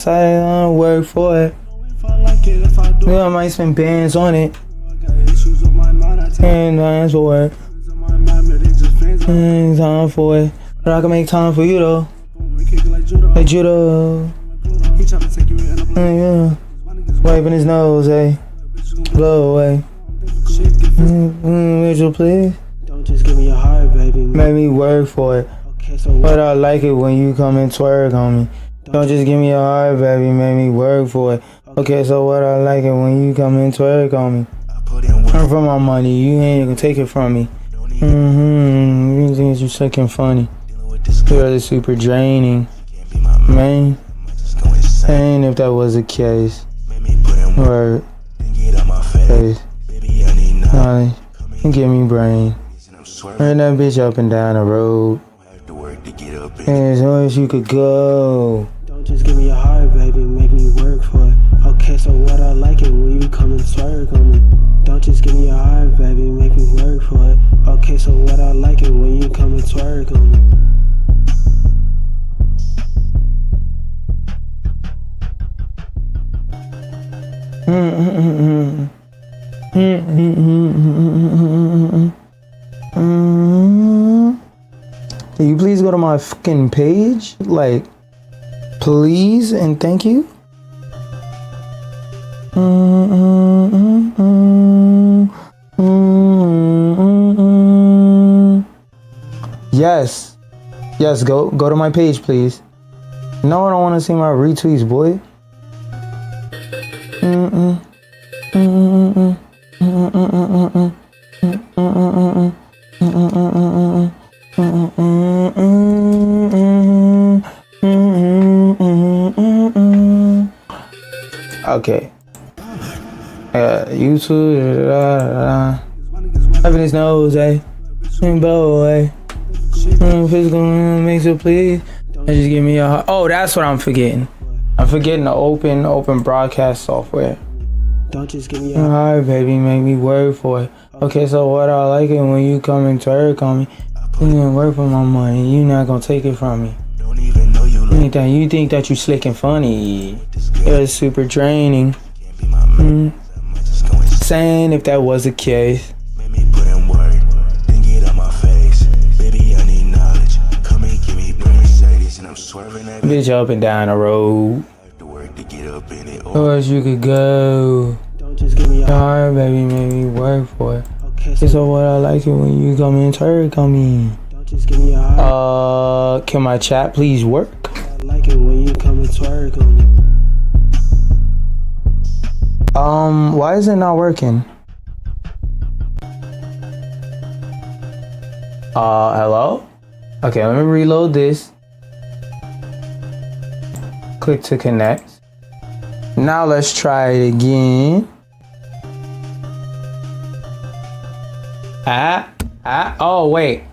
Say I work for it. Yeah, I might spend bands on it. And time for it. And time for it. But I can make time for you though. Like judo. Yeah. Wiping his nose, eh? Blow away. Would you please? Don't just give me your heart, baby. Make me work for it. Okay, so But I like it when you come and twerk on me. Don't just give me your heart, baby. Make me work for it. Okay, so what I like it when you come and twerk on me. I'm for my money. You ain't gonna take it from me. You think you're fucking funny. You're really super draining, man. And if that was the case, word, face, knowledge, and give me brain. Run that bitch up and down the road. And as long as you could go. don't just give me your heart, baby. Make me work for it. Okay, so what I like it when you come and twerk on me. Don't just give me your heart, baby. Make me work for it. Okay, so what I like it when you come and twerk on me. Can you please go to my fucking page? Like, please and thank you. Yes. Yes, go to my page, please. No, I don't want to see my retweets, boy. Okay. YouTube. Wiping his nose, eh? Bow, eh? Physical makes it please. And just give me a. Oh, that's what I'm forgetting. I'm forgetting the open broadcast software. Don't just give me your Alright, baby, make me work for it. Okay, so what I like it when you come and twerk on me. You gonna work for my money. You not gonna take it from me. You think that you slick and funny. It's super draining. Saying if that was the case. Bitch up and down the road. Or else you could go. Don't just give me your Alright, baby, make me work for it. Okay, So what I like it when you come and twerk on me. don't just give me your heart. Can my chat please work? I like it when you come and twerk on me. Why is it not working? Hello? Okay, let me reload this. Click to connect. Now let's try it again. Oh wait.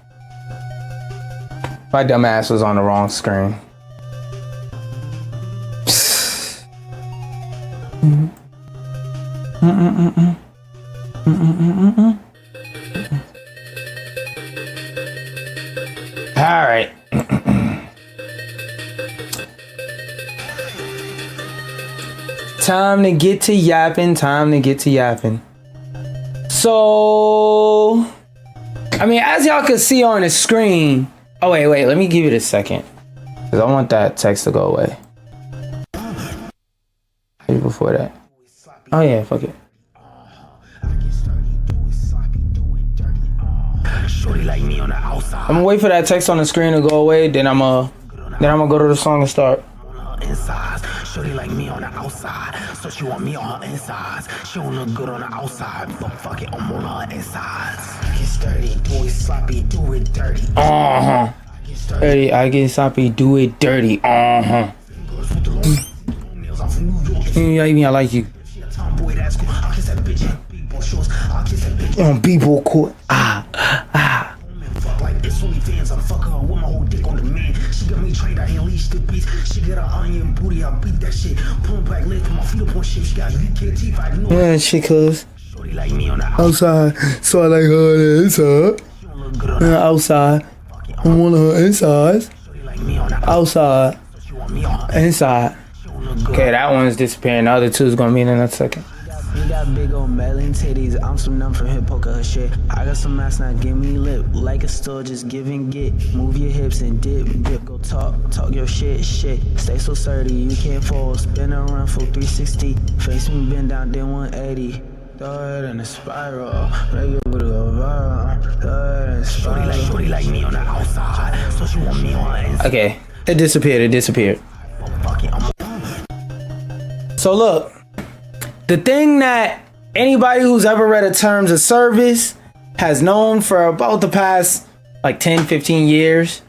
My dumb ass was on the wrong screen. All right. Time to get to yapping. So, I mean, as y'all can see on the screen. Oh, wait, let me give it a second. Because I want that text to go away. Maybe before that. Oh, yeah, fuck it. I'm gonna wait for that text on the screen to go away, then I'm gonna go to the song and start. Shorty like me on the outside, so she want me on her insides. She don't look good on the outside, but fuck it, I'm on her insides. Get sturdy, do it sloppy, do it dirty. Dirty, I get sloppy, do it dirty. I like you. On B-boy court. Like it's only fans, I'm fucking her with my whole dick on the man. She got me trained, I unleashed the beast. She got her onion booty, I beat that shit. Pulling back leg, put my feet up on shit. She got UK teeth, I know. Yeah, she cuz. Shorty like me on the Outside, so I like her on the inside. Yeah, outside. I want her inside. Shorty like me on the Outside. she want me on her Inside. Okay, that one's disappearing. The other two is gonna be in another second. You got big old melon titties, I'm some numb from hip poker her shit. I got some ass now, give me lip, like a store, just give and get. Move your hips and dip, go talk your shit. Stay so sturdy, you can't fall, spin around full 360. Face me bend down, then 180. Throw it in a spiral, make it go viral. Throw it in a spiral. Shorty like me on the outside, so she want me on her inside. Okay, it disappeared. So look, the thing that anybody who's ever read a terms of service has known for about the past like 10-15 years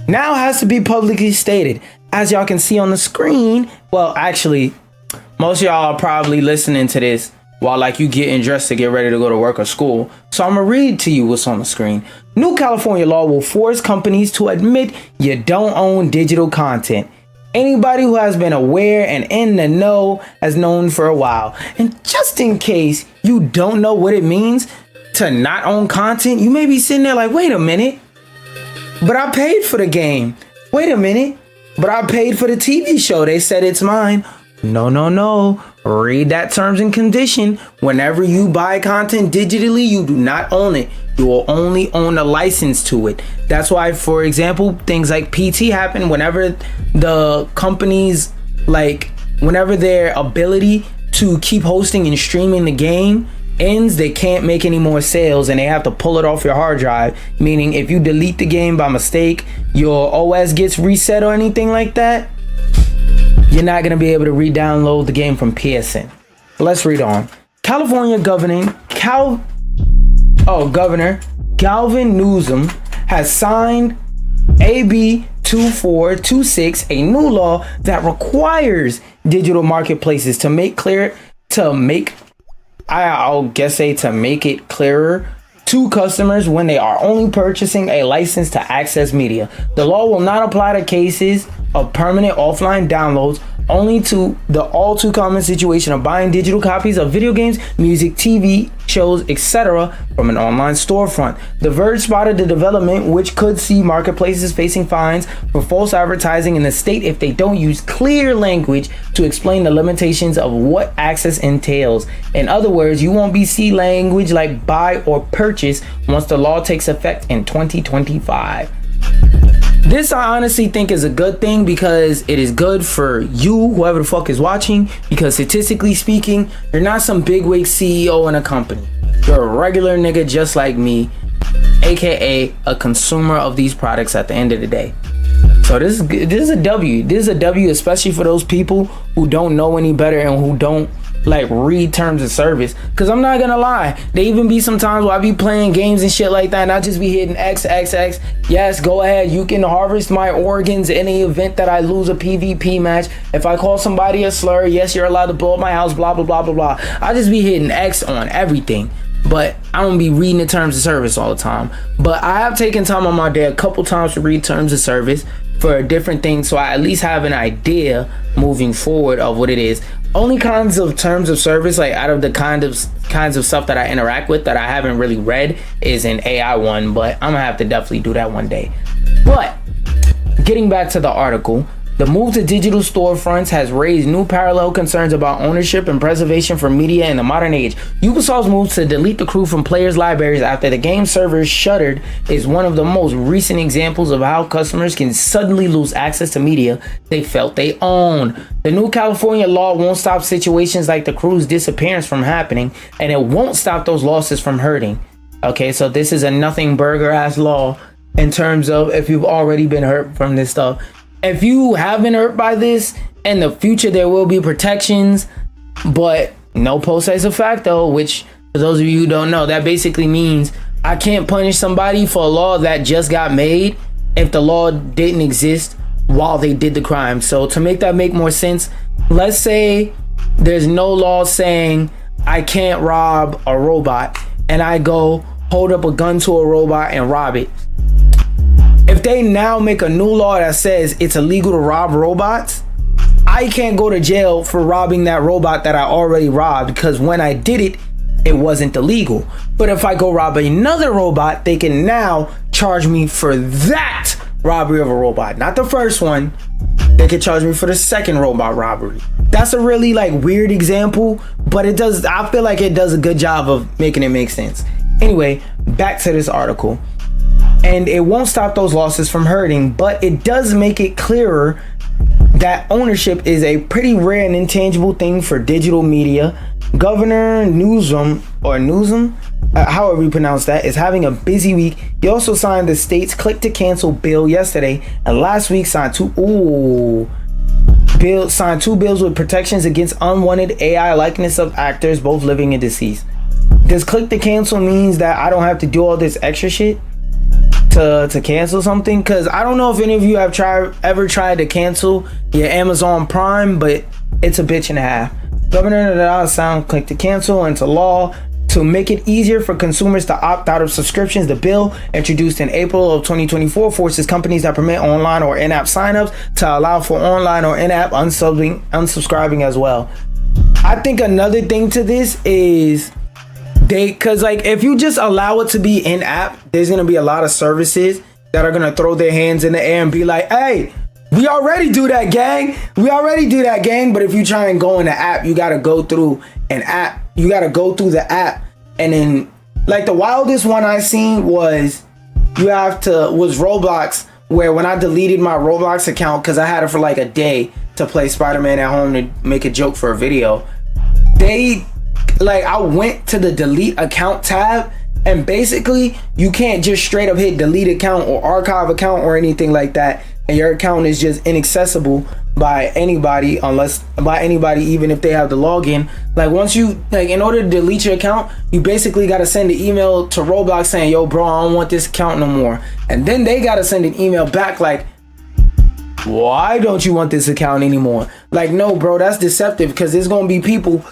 now has to be publicly stated. As y'all can see on the screen, well, actually, most of y'all are probably listening to this while like you getting dressed to get ready to go to work or school. So I'm gonna read to you what's on the screen. New California law will force companies to admit you don't own digital content. Anybody who has been aware and in the know has known for a while. And just in case you don't know what it means to not own content, you may be sitting there like, wait a minute, but I paid for the game. Wait a minute, but I paid for the TV show. They said it's mine. No. Read that terms and condition. Whenever you buy content digitally, you do not own it. You will only own a license to it. That's why, for example, things like PT happen whenever the companies, like whenever their ability to keep hosting and streaming the game ends, they can't make any more sales and they have to pull it off your hard drive. Meaning if you delete the game by mistake, your OS gets reset or anything like that, you're not going to be able to re-download the game from PSN. Let's read on. California Governor Galvin Newsom has signed AB 2426, a new law that requires digital marketplaces to make it clearer to customers when they are only purchasing a license to access media. The law will not apply to cases of permanent offline downloads, only to the all too common situation of buying digital copies of video games, music, TV shows, etc. from an online storefront. The Verge spotted the development, which could see marketplaces facing fines for false advertising in the state if they don't use clear language to explain the limitations of what access entails. In other words, you won't be see language like buy or purchase once the law takes effect in 2025. This I honestly think is a good thing because it is good for you, whoever the fuck is watching, because statistically speaking, you're not some bigwig CEO in a company. You're a regular nigga just like me, aka a consumer of these products at the end of the day. So this is a W. This is a W, especially for those people who don't know any better and who don't like read terms of service. Cause I'm not gonna lie, they even be sometimes where I be playing games and shit like that and I just be hitting XXX. Yes, go ahead, you can harvest my organs in the event that I lose a PvP match. If I call somebody a slur, yes, you're allowed to blow up my house, blah blah blah blah blah. I just be hitting X on everything, but I don't be reading the terms of service all the time. But I have taken time on my day a couple times to read terms of service for different things, so I at least have an idea moving forward of what it is. Only kinds of terms of service, like out of the kinds of stuff that I interact with that I haven't really read, is an AI one, but I'm gonna have to definitely do that one day. But getting back to the article, the move to digital storefronts has raised new parallel concerns about ownership and preservation for media in the modern age. Ubisoft's move to delete the crew from players' libraries after the game servers shuttered is one of the most recent examples of how customers can suddenly lose access to media they felt they owned. The new California law won't stop situations like the crew's disappearance from happening, and it won't stop those losses from hurting. Okay, so this is a nothing burger ass law in terms of if you've already been hurt from this stuff. If you have been hurt by this, in the future there will be protections, but no post ex facto, which for those of you who don't know, that basically means I can't punish somebody for a law that just got made if the law didn't exist while they did the crime. So to make that make more sense, let's say there's no law saying I can't rob a robot and I go hold up a gun to a robot and rob it. If they now make a new law that says it's illegal to rob robots, I can't go to jail for robbing that robot that I already robbed because when I did it, it wasn't illegal. But if I go rob another robot, they can now charge me for that robbery of a robot. Not the first one, they could charge me for the second robot robbery. That's a really like weird example, but I feel like it does a good job of making it make sense. Anyway, back to this article. And it won't stop those losses from hurting, but it does make it clearer that ownership is a pretty rare and intangible thing for digital media. Governor Newsom, however you pronounce that, is having a busy week. He also signed the state's click to cancel bill yesterday, and last week signed two bills with protections against unwanted AI likeness of actors, both living and deceased. Does click to cancel means that I don't have to do all this extra shit to cancel something? Because I don't know if any of you have ever tried to cancel your Amazon Prime, but it's a bitch and a half. Governor signed click to cancel into law to make it easier for consumers to opt out of subscriptions. The bill, introduced in April of 2024, forces companies that permit online or in-app signups to allow for online or in-app unsubscribing as well. I think another thing to this is because like if you just allow it to be in-app, there's gonna be a lot of services that are gonna throw their hands in the air and be like, hey, we already do that, gang. But if you try and go in the app, you gotta go through an app. You gotta go through the app. And then like the wildest one I seen was Roblox, where when I deleted my Roblox account because I had it for like a day to play Spider-Man at home to make a joke for a video, I went to the delete account tab, and basically you can't just straight up hit delete account or archive account or anything like that, and your account is just inaccessible by anybody, even if they have the login. Like once you in order to delete your account, you basically got to send an email to Roblox saying, yo bro, I don't want this account no more, and then they got to send an email back like, why don't you want this account anymore? Like, no bro, that's deceptive, because there's gonna be people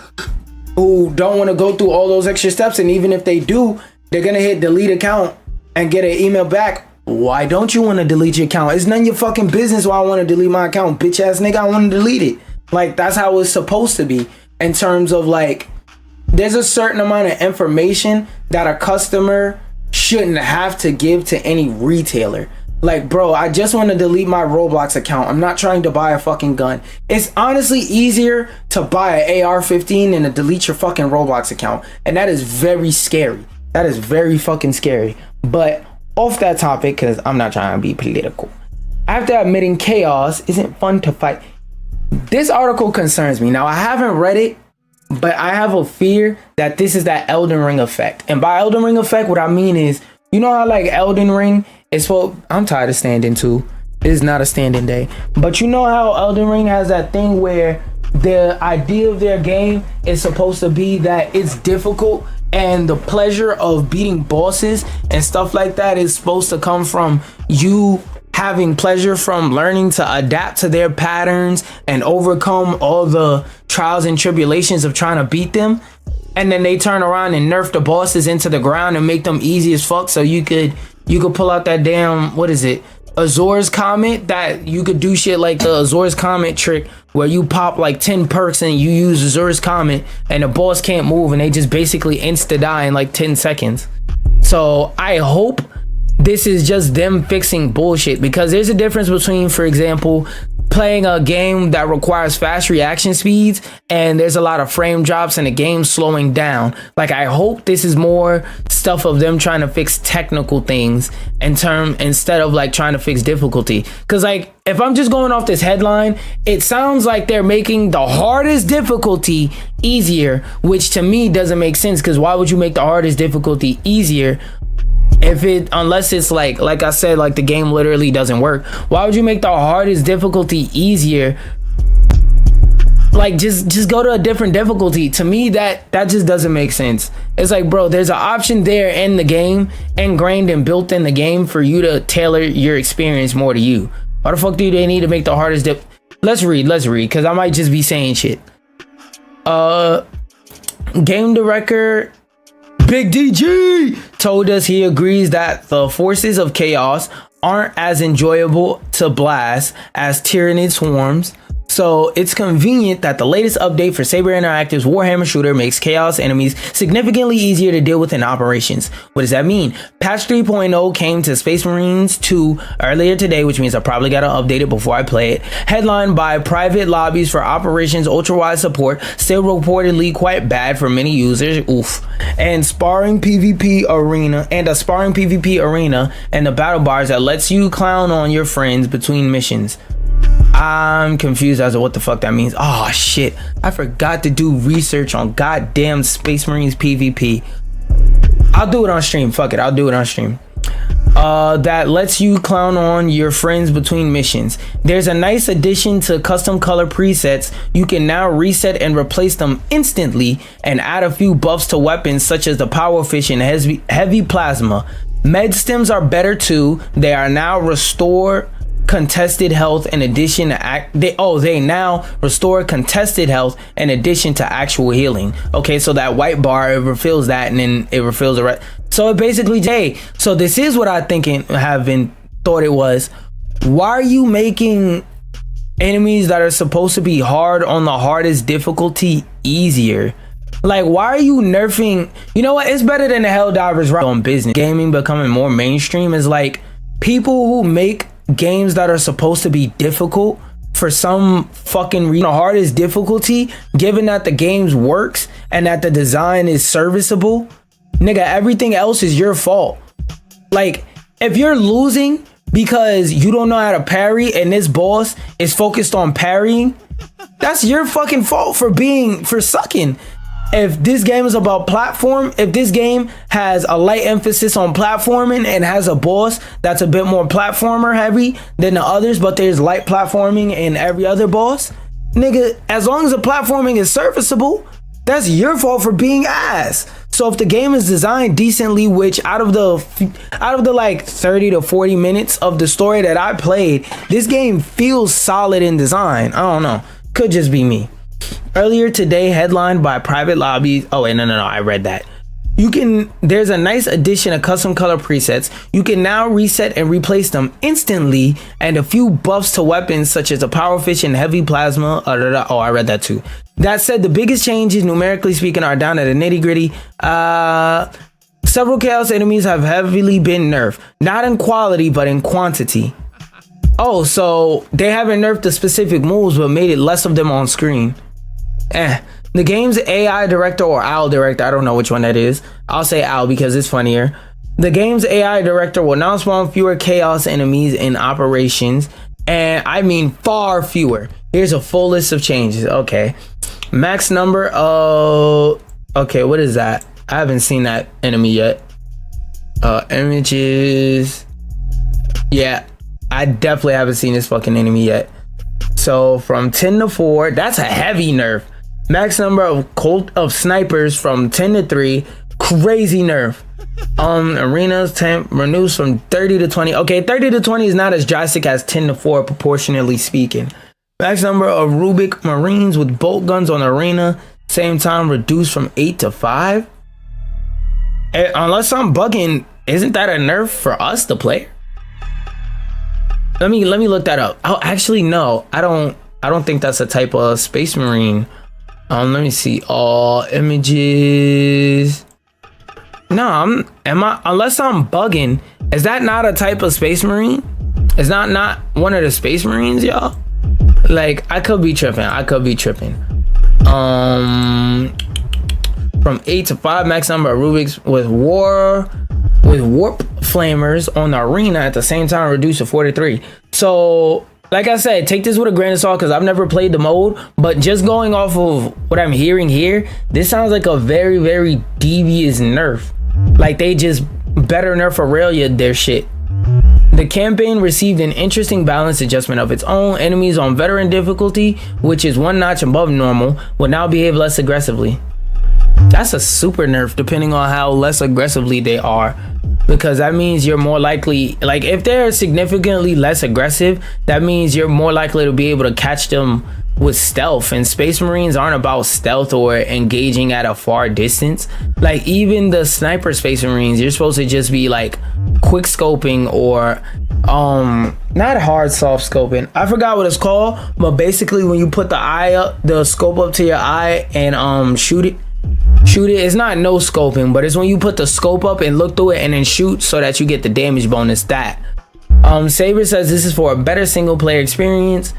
who don't want to go through all those extra steps, and even if they do, they're gonna hit delete account and get an email back. Why don't you want to delete your account? It's none of your fucking business why I want to delete my account, bitch ass nigga. I want to delete it. Like, that's how it's supposed to be, in terms of like, there's a certain amount of information that a customer shouldn't have to give to any retailer. Like, bro, I just want to delete my Roblox account. I'm not trying to buy a fucking gun. It's honestly easier to buy an AR-15 than to delete your fucking Roblox account. And that is very scary. That is very fucking scary. But off that topic, because I'm not trying to be political. After admitting chaos isn't fun to fight. This article concerns me. Now, I haven't read it, but I have a fear that this is that Elden Ring effect. And by Elden Ring effect, what I mean is, you know how like Elden Ring is for, I'm tired of standing too. It is not a standing day. But you know how Elden Ring has that thing where the idea of their game is supposed to be that it's difficult, and the pleasure of beating bosses and stuff like that is supposed to come from you having pleasure from learning to adapt to their patterns and overcome all the trials and tribulations of trying to beat them. And then they turn around and nerf the bosses into the ground and make them easy as fuck, so you could pull out that damn, what is it, Azor's Comet, that you could do shit like the Azor's Comet trick where you pop like 10 perks and you use Azor's Comet and the boss can't move and they just basically insta die in like 10 seconds. So I hope this is just them fixing bullshit, because there's a difference between, for example, playing a game that requires fast reaction speeds and there's a lot of frame drops and the game slowing down. Like, I hope this is more stuff of them trying to fix technical things instead of like trying to fix difficulty. Because like, if I'm just going off this headline, it sounds like they're making the hardest difficulty easier, which to me doesn't make sense, because why would you make the hardest difficulty easier unless it's like I said, like the game literally doesn't work? Why would you make the hardest difficulty easier? Like, just go to a different difficulty. To me, that just doesn't make sense. It's like, bro, there's an option there in the game, ingrained and built in the game, for you to tailor your experience more to you. Why the fuck do they need to make the hardest Let's read, because I might just be saying shit. Game director Big DG told us he agrees that the forces of chaos aren't as enjoyable to blast as Tyranid swarms, So it's convenient that the latest update for Saber Interactive's Warhammer shooter makes Chaos enemies significantly easier to deal with in operations. What does that mean? Patch 3.0 came to Space Marines 2 earlier today, which means I probably gotta update it before I play it. Headlined by private lobbies for operations ultra-wide support, still reportedly quite bad for many users, oof. And a sparring PvP arena and the battle bars that lets you clown on your friends between missions. I'm confused as to what the fuck that means. Oh shit, I forgot to do research on goddamn Space Marines PvP. I'll do it on stream. Fuck it, I'll do it on stream. That lets you clown on your friends between missions. There's a nice addition to custom color presets. You can now reset and replace them instantly and add a few buffs to weapons such as the power fish and heavy plasma. Med stems are better too. They are now restore contested health in addition to they now restore contested health in addition to actual healing. Okay, so that white bar, it refills that and then it refills the rest. So it basically, so this is what I thought it was. Why are you making enemies that are supposed to be hard on the hardest difficulty easier? Like, why are you nerfing? You know what, it's better than the Helldivers right on business. Gaming becoming more mainstream is like people who make games that are supposed to be difficult for some fucking reason, the hardest difficulty, given that the games works and that the design is serviceable, nigga, everything else is your fault. Like, if you're losing because you don't know how to parry and this boss is focused on parrying, that's your fucking fault for sucking. If this game is about platform, if this game has a light emphasis on platforming and has a boss that's a bit more platformer heavy than the others, but there's light platforming in every other boss, nigga, as long as the platforming is serviceable, that's your fault for being ass. So if the game is designed decently, which out of the like 30 to 40 minutes of the story that I played, this game feels solid in design. I don't know, could just be me. Earlier today, headlined by private lobbies. Oh wait, no, I read that. There's a nice addition of custom color presets. You can now reset and replace them instantly, and a few buffs to weapons such as a power fish and heavy plasma. Oh, I read that too. That said, the biggest changes, numerically speaking, are down to the nitty gritty. Several chaos enemies have heavily been nerfed, not in quality, but in quantity. Oh, so they haven't nerfed the specific moves, but made it less of them on screen. The game's AI director, or OWL director, I don't know which one that is. I'll say OWL because it's funnier. The game's AI director will now spawn fewer chaos enemies in operations, and I mean far fewer. Here's a full list of changes. Okay, max number of, okay, what is that? I haven't seen that enemy yet. Images. Yeah, I definitely haven't seen this fucking enemy yet. So from 10 to 4, that's a heavy nerf. Max number of snipers from 10 to 3, crazy nerf. Arenas 10 renews from 30 to 20. Okay, 30 to 20 is not as drastic as 10 to 4 proportionally speaking. Max number of Rubik Marines with bolt guns on arena, same time reduced from 8 to 5. Unless I'm bugging, isn't that a nerf for us, the player? Let me look that up. Oh, actually no, I don't think that's a type of Space Marine. Let me see. All images. No, unless I'm bugging, is that not a type of Space Marine? Is that not one of the Space Marines, y'all? Like, I could be tripping. From 8 to 5, max number of Rubiks with warp flamers on the arena at the same time reduced to 43. So like I said, take this with a grain of salt because I've never played the mode, but just going off of what I'm hearing here, this sounds like a very, very devious nerf. Like they just better nerf Aurelia their shit. The campaign received an interesting balance adjustment of its own. Enemies on veteran difficulty, which is one notch above normal, will now behave less aggressively. That's a super nerf depending on how less aggressively they are, because that means you're more likely, like if they're significantly less aggressive, that means you're more likely to be able to catch them with stealth, and Space Marines aren't about stealth or engaging at a far distance. Like even the sniper Space Marines, you're supposed to just be like quick scoping or not hard soft scoping. I forgot what it's called, but basically when you put the eye up, the scope up to your eye and shoot it. It's not no scoping, but it's when you put the scope up and look through it and then shoot so that you get the damage bonus. That Saber says this is for a better single player experience.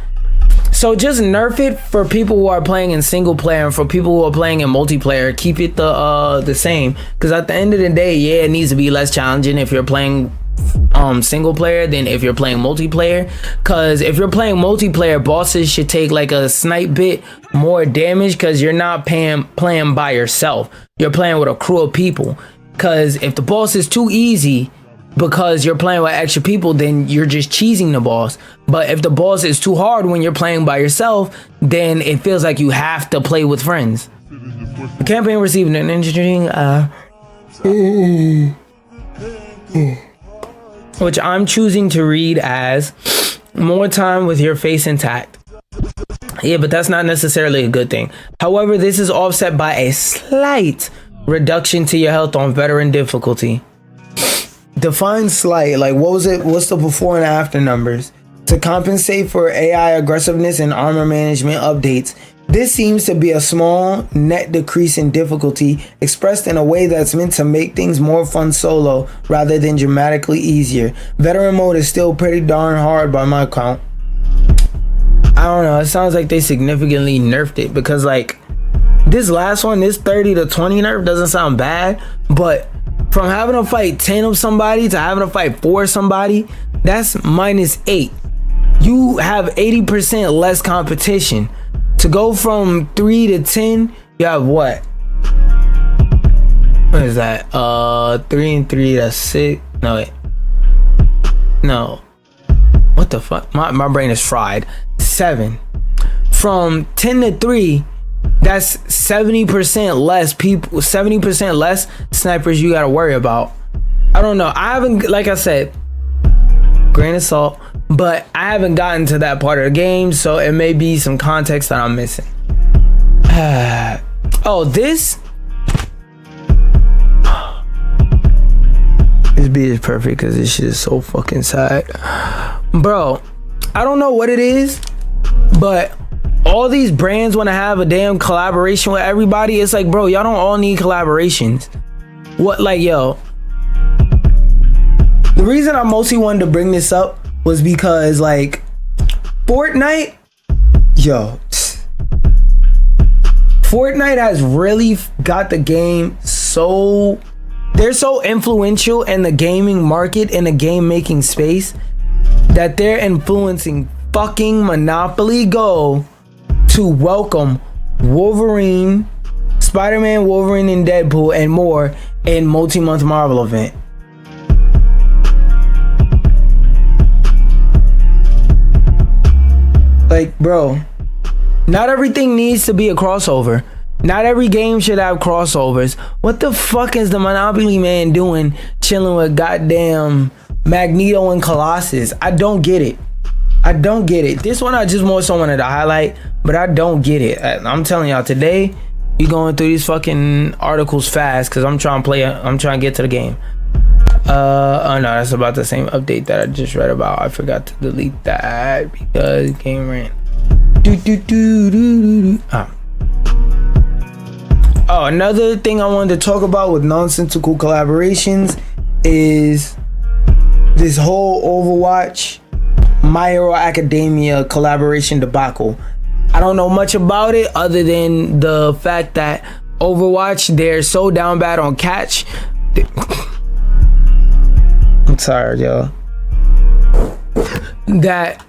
So just nerf it for people who are playing in single player, and for people who are playing in multiplayer, keep it the same. Because at the end of the day, yeah, it needs to be less challenging if you're playing single player than if you're playing multiplayer. Because if you're playing multiplayer, bosses should take like a snipe bit more damage because you're not playing by yourself. You're playing with a crew of people. Because if the boss is too easy because you're playing with extra people, then you're just cheesing the boss. But if the boss is too hard when you're playing by yourself, then it feels like you have to play with friends. The campaign received an interesting which I'm choosing to read as more time with your face intact. Yeah, but that's not necessarily a good thing. However, this is offset by a slight reduction to your health on veteran difficulty. Define slight, like what was it? What's the before and after numbers? To compensate for AI aggressiveness and armor management updates, this seems to be a small net decrease in difficulty expressed in a way that's meant to make things more fun solo rather than dramatically easier. Veteran mode is still pretty darn hard by my count. I don't know, it sounds like they significantly nerfed it because like this last one, this 30 to 20 nerf doesn't sound bad, but from having to fight 10 of somebody to having to fight 4 of somebody, that's -8. You have 80% less competition. To go from 3 to 10, you have what? What is that? 3 and 3, that's 6. No, wait. No. What the fuck? My brain is fried. 7. From 10 to 3, that's 70% less people, 70% less snipers you gotta worry about. I don't know. I haven't, like I said, grain of salt, but I haven't gotten to that part of the game, so it may be some context that I'm missing. Oh, this beat is perfect because this shit is so fucking sad. Bro, I don't know what it is, but all these brands want to have a damn collaboration with everybody. It's like, bro, y'all don't all need collaborations. What, like, yo, the reason I mostly wanted to bring this up was because, like, Fortnite, yo, Fortnite has really got the game so, they're so influential in the gaming market, in the game making space, that they're influencing fucking Monopoly Go to welcome Wolverine, Spider-Man, Wolverine, and Deadpool, and more in multi-month Marvel event. Like, bro, not everything needs to be a crossover. Not every game should have crossovers. What the fuck is the Monopoly man doing chilling with goddamn Magneto and Colossus? I don't get it. I don't get it. This one I just more so wanted to highlight, but I don't get it. I'm telling y'all, today you going through these fucking articles fast because I'm trying to play. I'm trying to get to the game. Oh no, that's about the same update that I just read about. I forgot to delete that because game ran. Oh, another thing I wanted to talk about with nonsensical collaborations is this whole Overwatch My Hero Academia collaboration debacle. I don't know much about it other than the fact that Overwatch, they're so down bad on catch. I'm tired, y'all. That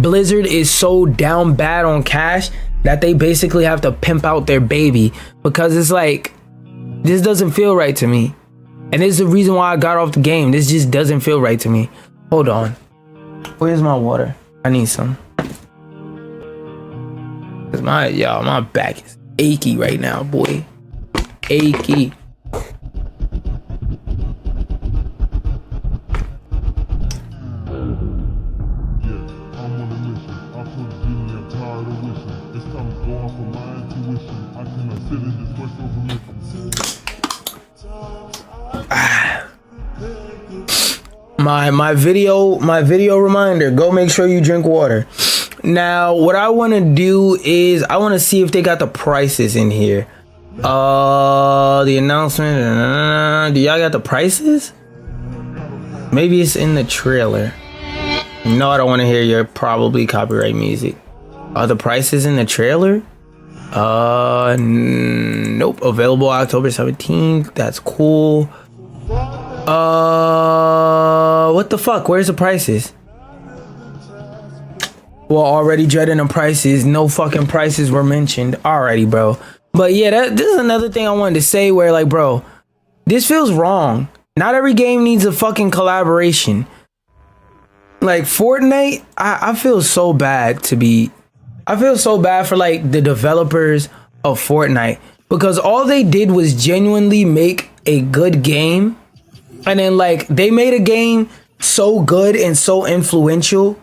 Blizzard is so down bad on cash that they basically have to pimp out their baby, because it's like, this doesn't feel right to me. And this is the reason why I got off the game. This just doesn't feel right to me. Hold on. Where's my water? I need some. Cause my back is achy right now, boy. Achy. My video reminder, go make sure you drink water. Now, what I want to do is I want to see if they got the prices in here. The announcement. Do y'all got the prices? Maybe it's in the trailer. No, I don't want to hear your probably copyright music. Are the prices in the trailer? Nope. Available October 17th. That's cool. What the fuck? Where's the prices? Well, already dreading the prices. No fucking prices were mentioned. Alrighty, bro. But yeah, this is another thing I wanted to say where, like, bro, this feels wrong. Not every game needs a fucking collaboration. Like, Fortnite, I feel so bad I feel so bad for, like, the developers of Fortnite. Because all they did was genuinely make a good game. And then, like, they made a game so good and so influential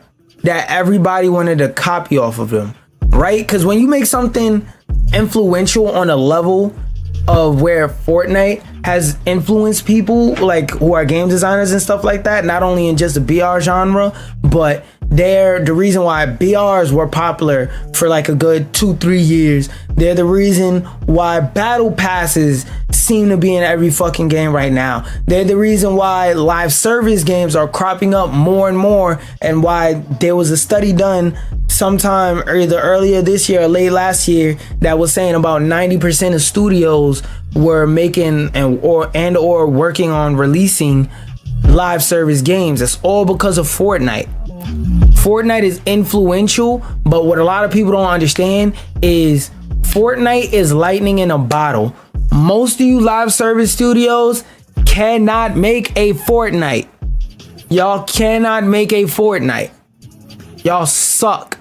that everybody wanted to copy off of them, right? Because when you make something influential on a level of where Fortnite has influenced people, like, who are game designers and stuff like that, not only in just the BR genre, but they're the reason why BRs were popular for like a good 2-3 years. They're the reason why battle passes seem to be in every fucking game right now. They're the reason why live service games are cropping up more and more, and why there was a study done sometime either earlier this year or late last year that was saying about 90% of studios were making or working on releasing live service games. That's all because of Fortnite. Fortnite is influential, but what a lot of people don't understand is Fortnite is lightning in a bottle. Most of you live service studios cannot make a Fortnite. Y'all cannot make a Fortnite. Y'all suck.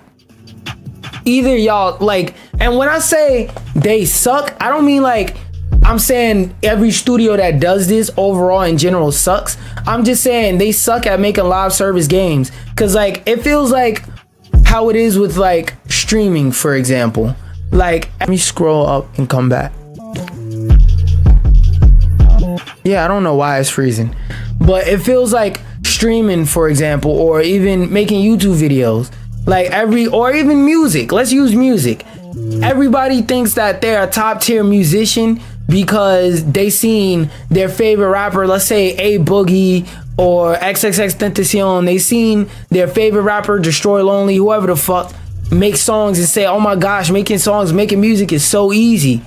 Either y'all, like, and when I say they suck, I don't mean like I'm saying every studio that does this overall in general sucks. I'm just saying they suck at making live service games. Cause like it feels like how it is with like streaming, for example. Like, let me scroll up and come back. Yeah, I don't know why it's freezing, but it feels like streaming, for example, or even making YouTube videos. Like or even music. Let's use music. Everybody thinks that they're a top tier musician because they seen their favorite rapper, let's say A Boogie or XXXTentacion, they seen their favorite rapper, Destroy Lonely, whoever the fuck, make songs and say, oh my gosh, making music is so easy.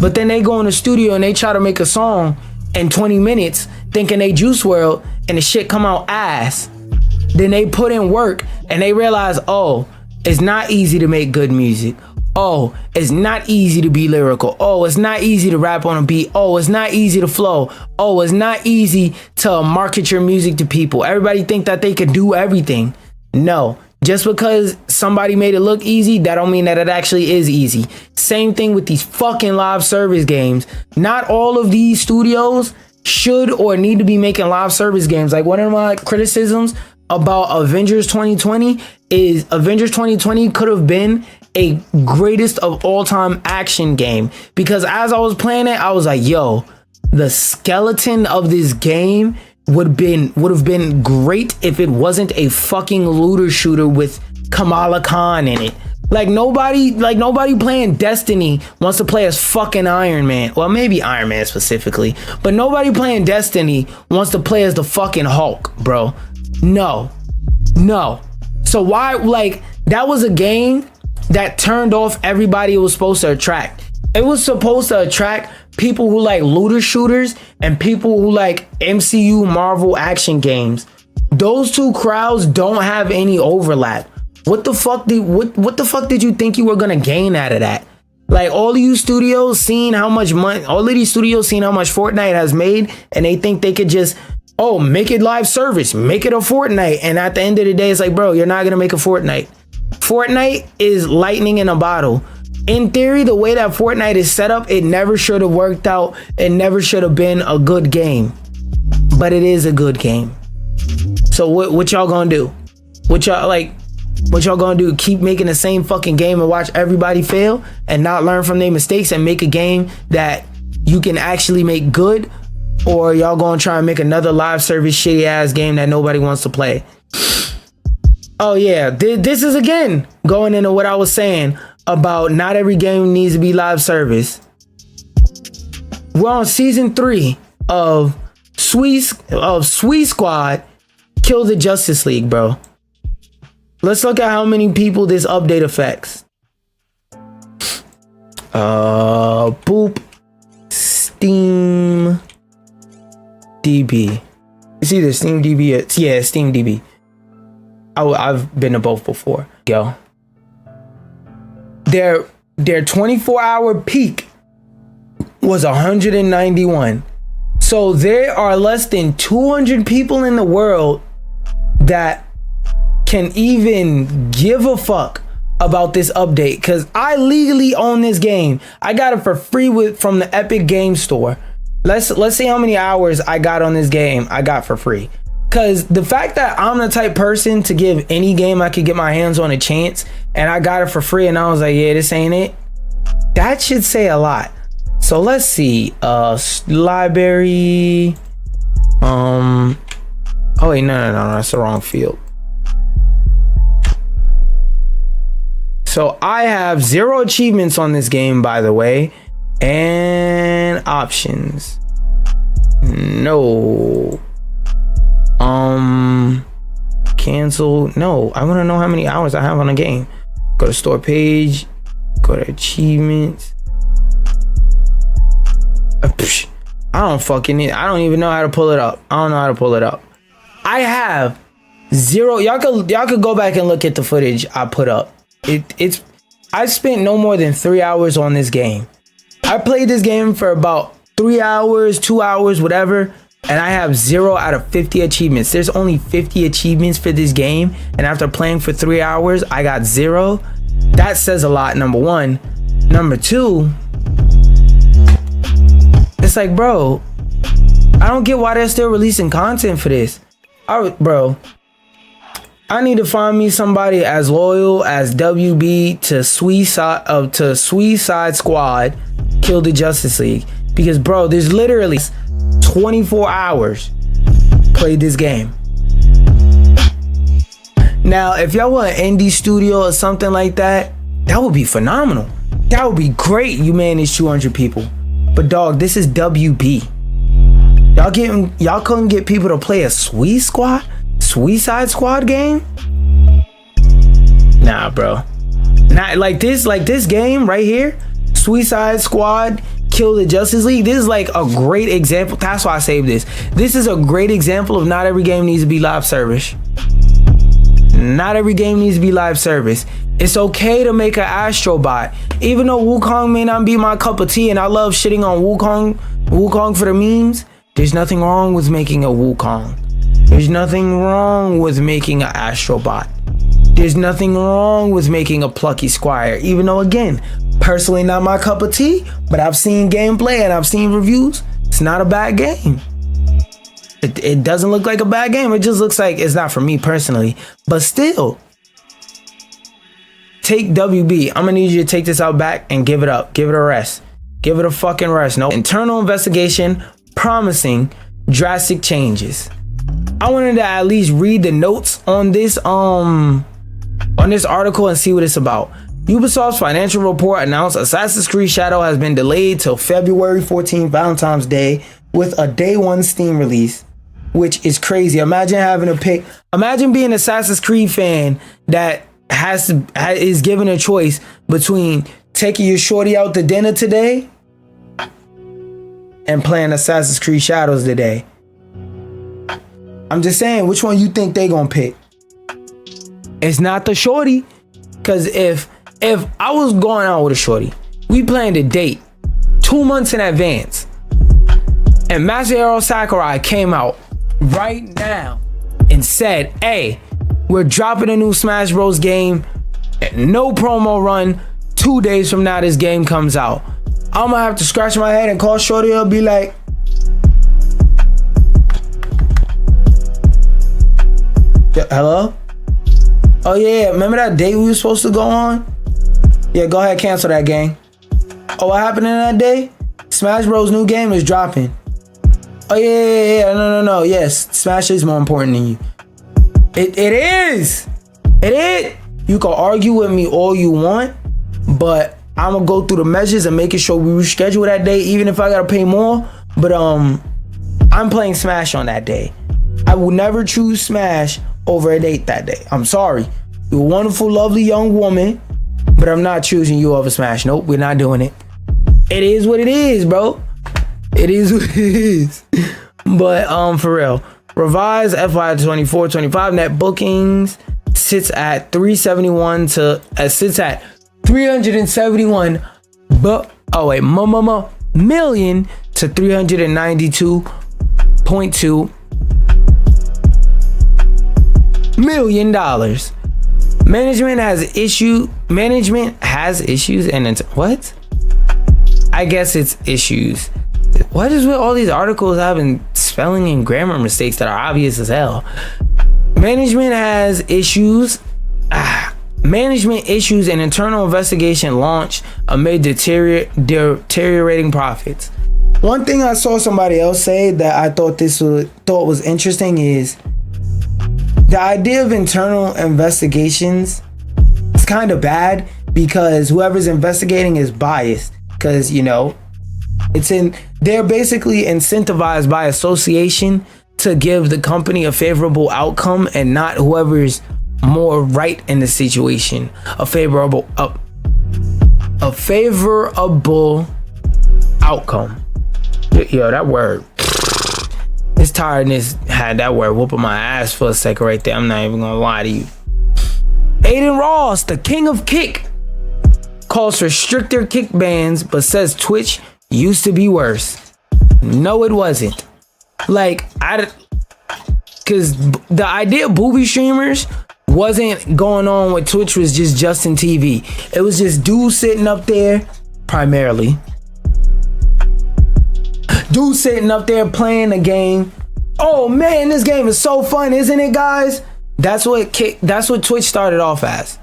But then they go in the studio and they try to make a song in 20 minutes thinking they Juice WRLD, and the shit come out ass. Then they put in work and they realize, oh, it's not easy to make good music. Oh, it's not easy to be lyrical. Oh, it's not easy to rap on a beat. Oh, it's not easy to flow. Oh, it's not easy to market your music to people. Everybody think that they could do everything. No, just because somebody made it look easy, that don't mean that it actually is easy. Same thing with these fucking live service games. Not all of these studios should or need to be making live service games. Like, one of my criticisms about Avengers 2020 is Avengers 2020 could have been a greatest of all time action game, because as I was playing it, I was like, yo, the skeleton of this game would have been great if it wasn't a fucking looter shooter with Kamala Khan in it. Like nobody playing Destiny wants to play as fucking Iron Man. Well, maybe Iron Man specifically, but nobody playing Destiny wants to play as the fucking Hulk, bro. No. So why, like, that was a game that turned off everybody it was supposed to attract. It was supposed to attract people who like looter shooters and people who like MCU Marvel action games. Those two crowds don't have any overlap. What the fuck did you think you were gonna gain out of that? Like, all of you studios seeing how much money, all of these studios seeing how much Fortnite has made, and they think they could just, oh, make it live service, make it a Fortnite. And at the end of the day, it's like, bro, you're not gonna make a Fortnite. Fortnite is lightning in a bottle. In theory, the way that Fortnite is set up, it never should have worked out. It never should have been a good game. But it is a good game. So what y'all gonna do? What y'all gonna do? Keep making the same fucking game and watch everybody fail and not learn from their mistakes and make a game that you can actually make good? or y'all gonna try and make another live service shitty ass game that nobody wants to play. Oh yeah, this is again going into what I was saying about not every game needs to be live service. We're on season 3 of Sweet Squad Kill the Justice League, bro. Let's look at how many people this update affects. Boop. Steam DB. It's either Steam DB or, yeah, Steam DB. I've been to both before. Go. Their 24-hour peak was 191. So there are less than 200 people in the world that can even give a fuck about this update, because I legally own this game. I got it for free from the Epic Game Store. Let's see how many hours I got on this game I got for free. Because the fact that I'm the type person to give any game I could get my hands on a chance, and I got it for free, and I was like, yeah, this ain't it, that should say a lot. So let's see. Library. Oh wait, no, that's the wrong field. So I have 0 achievements on this game, by the way. And options. No. Cancel. No, I want to know how many hours I have on a game. Go to store page. Go to achievements. I don't even know how to pull it up. I don't know how to pull it up. I have 0. Y'all could go back and look at the footage I put up. I spent no more than 3 hours on this game. I played this game for about 3 hours, 2 hours, whatever, and I have 0 out of 50 achievements. There's only 50 achievements for this game, and after playing for 3 hours, I got 0. That says a lot, number one. Number two, it's like, bro, I don't get why they're still releasing content for this. Bro, I need to find me somebody as loyal as WB to Suicide Squad Kill the Justice League, because bro, there's literally 24 hours played this game. Now if y'all want an indie studio or something like that, that would be phenomenal. That would be great. You manage 200 people, but dog, this is WB. Y'all couldn't get people to play a Suicide Squad game? Nah, bro. Not like this game right here, Suicide Squad Kill the Justice League. This is like a great example. That's why I saved this. This is a great example of not every game needs to be live service. Not every game needs to be live service. It's okay to make an Astro Bot. Even though Wukong may not be my cup of tea, and I love shitting on Wukong for the memes, there's nothing wrong with making a Wukong. There's nothing wrong with making an Astro Bot. There's nothing wrong with making a Plucky Squire. Even though, again, personally not my cup of tea, but I've seen gameplay and I've seen reviews. It's not a bad game. It doesn't look like a bad game. It just looks like it's not for me personally. But still, take WB. I'm gonna need you to take this out back and give it up. Give it a rest. Give it a fucking rest. No internal investigation promising drastic changes. I wanted to at least read the notes on this article and see what it's about. Ubisoft's financial report announced Assassin's Creed Shadow has been delayed till February 14th, Valentine's Day, with a day 1 Steam release, which is crazy. Imagine having to pick. Imagine being an Assassin's Creed fan that is given a choice between taking your shorty out to dinner today and playing Assassin's Creed Shadows today. I'm just saying, which one you think they gonna pick? It's not the shorty, because if I was going out with a shorty, we planned a date 2 months in advance, and Masahiro Sakurai came out right now and said, hey, we're dropping a new Smash Bros game, no promo run, 2 days from now this game comes out, I'm gonna have to scratch my head and call shorty and be like, hello? Oh yeah, remember that date we were supposed to go on? Yeah, go ahead, cancel that, gang. Oh, what happened in that day? Smash Bros new game is dropping. Oh yeah. No. Yes, Smash is more important than you. It is. You can argue with me all you want, but I'm gonna go through the measures and making sure we reschedule that day, even if I gotta pay more. But I'm playing Smash on that day. I will never choose Smash over a date that day. I'm sorry. You're a wonderful, lovely young woman, but I'm not choosing you over Smash. Nope, we're not doing it. It is what it is, bro. It is what it is. But for real, revised FY 24-25 net bookings sits at 371 million to 392.2 $1 million. Management has issues and what? I guess it's issues. What is with all these articles having spelling and grammar mistakes that are obvious as hell? Management has issues. Management issues an internal investigation launched amid deteriorating profits. One thing I saw somebody else say that I thought was interesting is the idea of internal investigations is kind of bad because whoever's investigating is biased, because they're basically incentivized by association to give the company a favorable outcome and not whoever's more right in the situation a favorable outcome. Yo, that word, this tiredness had that word whooping my ass for a second right there. I'm not even gonna lie to you. Aiden Ross, the king of kick, calls for stricter kick bans but says Twitch used to be worse. No, it wasn't. Cause the idea of booby streamers wasn't going on with Twitch, was just Justin TV. It was just dudes sitting up there, primarily. Dudes sitting up there playing the game. Oh man, this game is so fun, isn't it, guys? That's what Twitch started off as.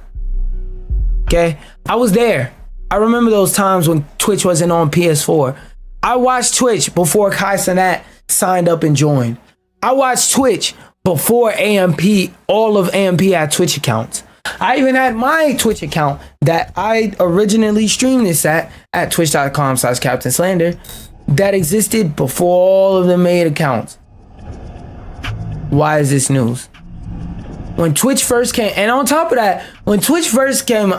Okay, I was there. I remember those times when Twitch wasn't on PS4. I watched Twitch before Kai Cenat signed up and joined. I watched Twitch before AMP, all of AMP had Twitch accounts. I even had my Twitch account that I originally streamed this at twitch.com/Captain Slander, that existed before all of them made accounts. Why is this news? When Twitch first came, and on top of that, when Twitch first came,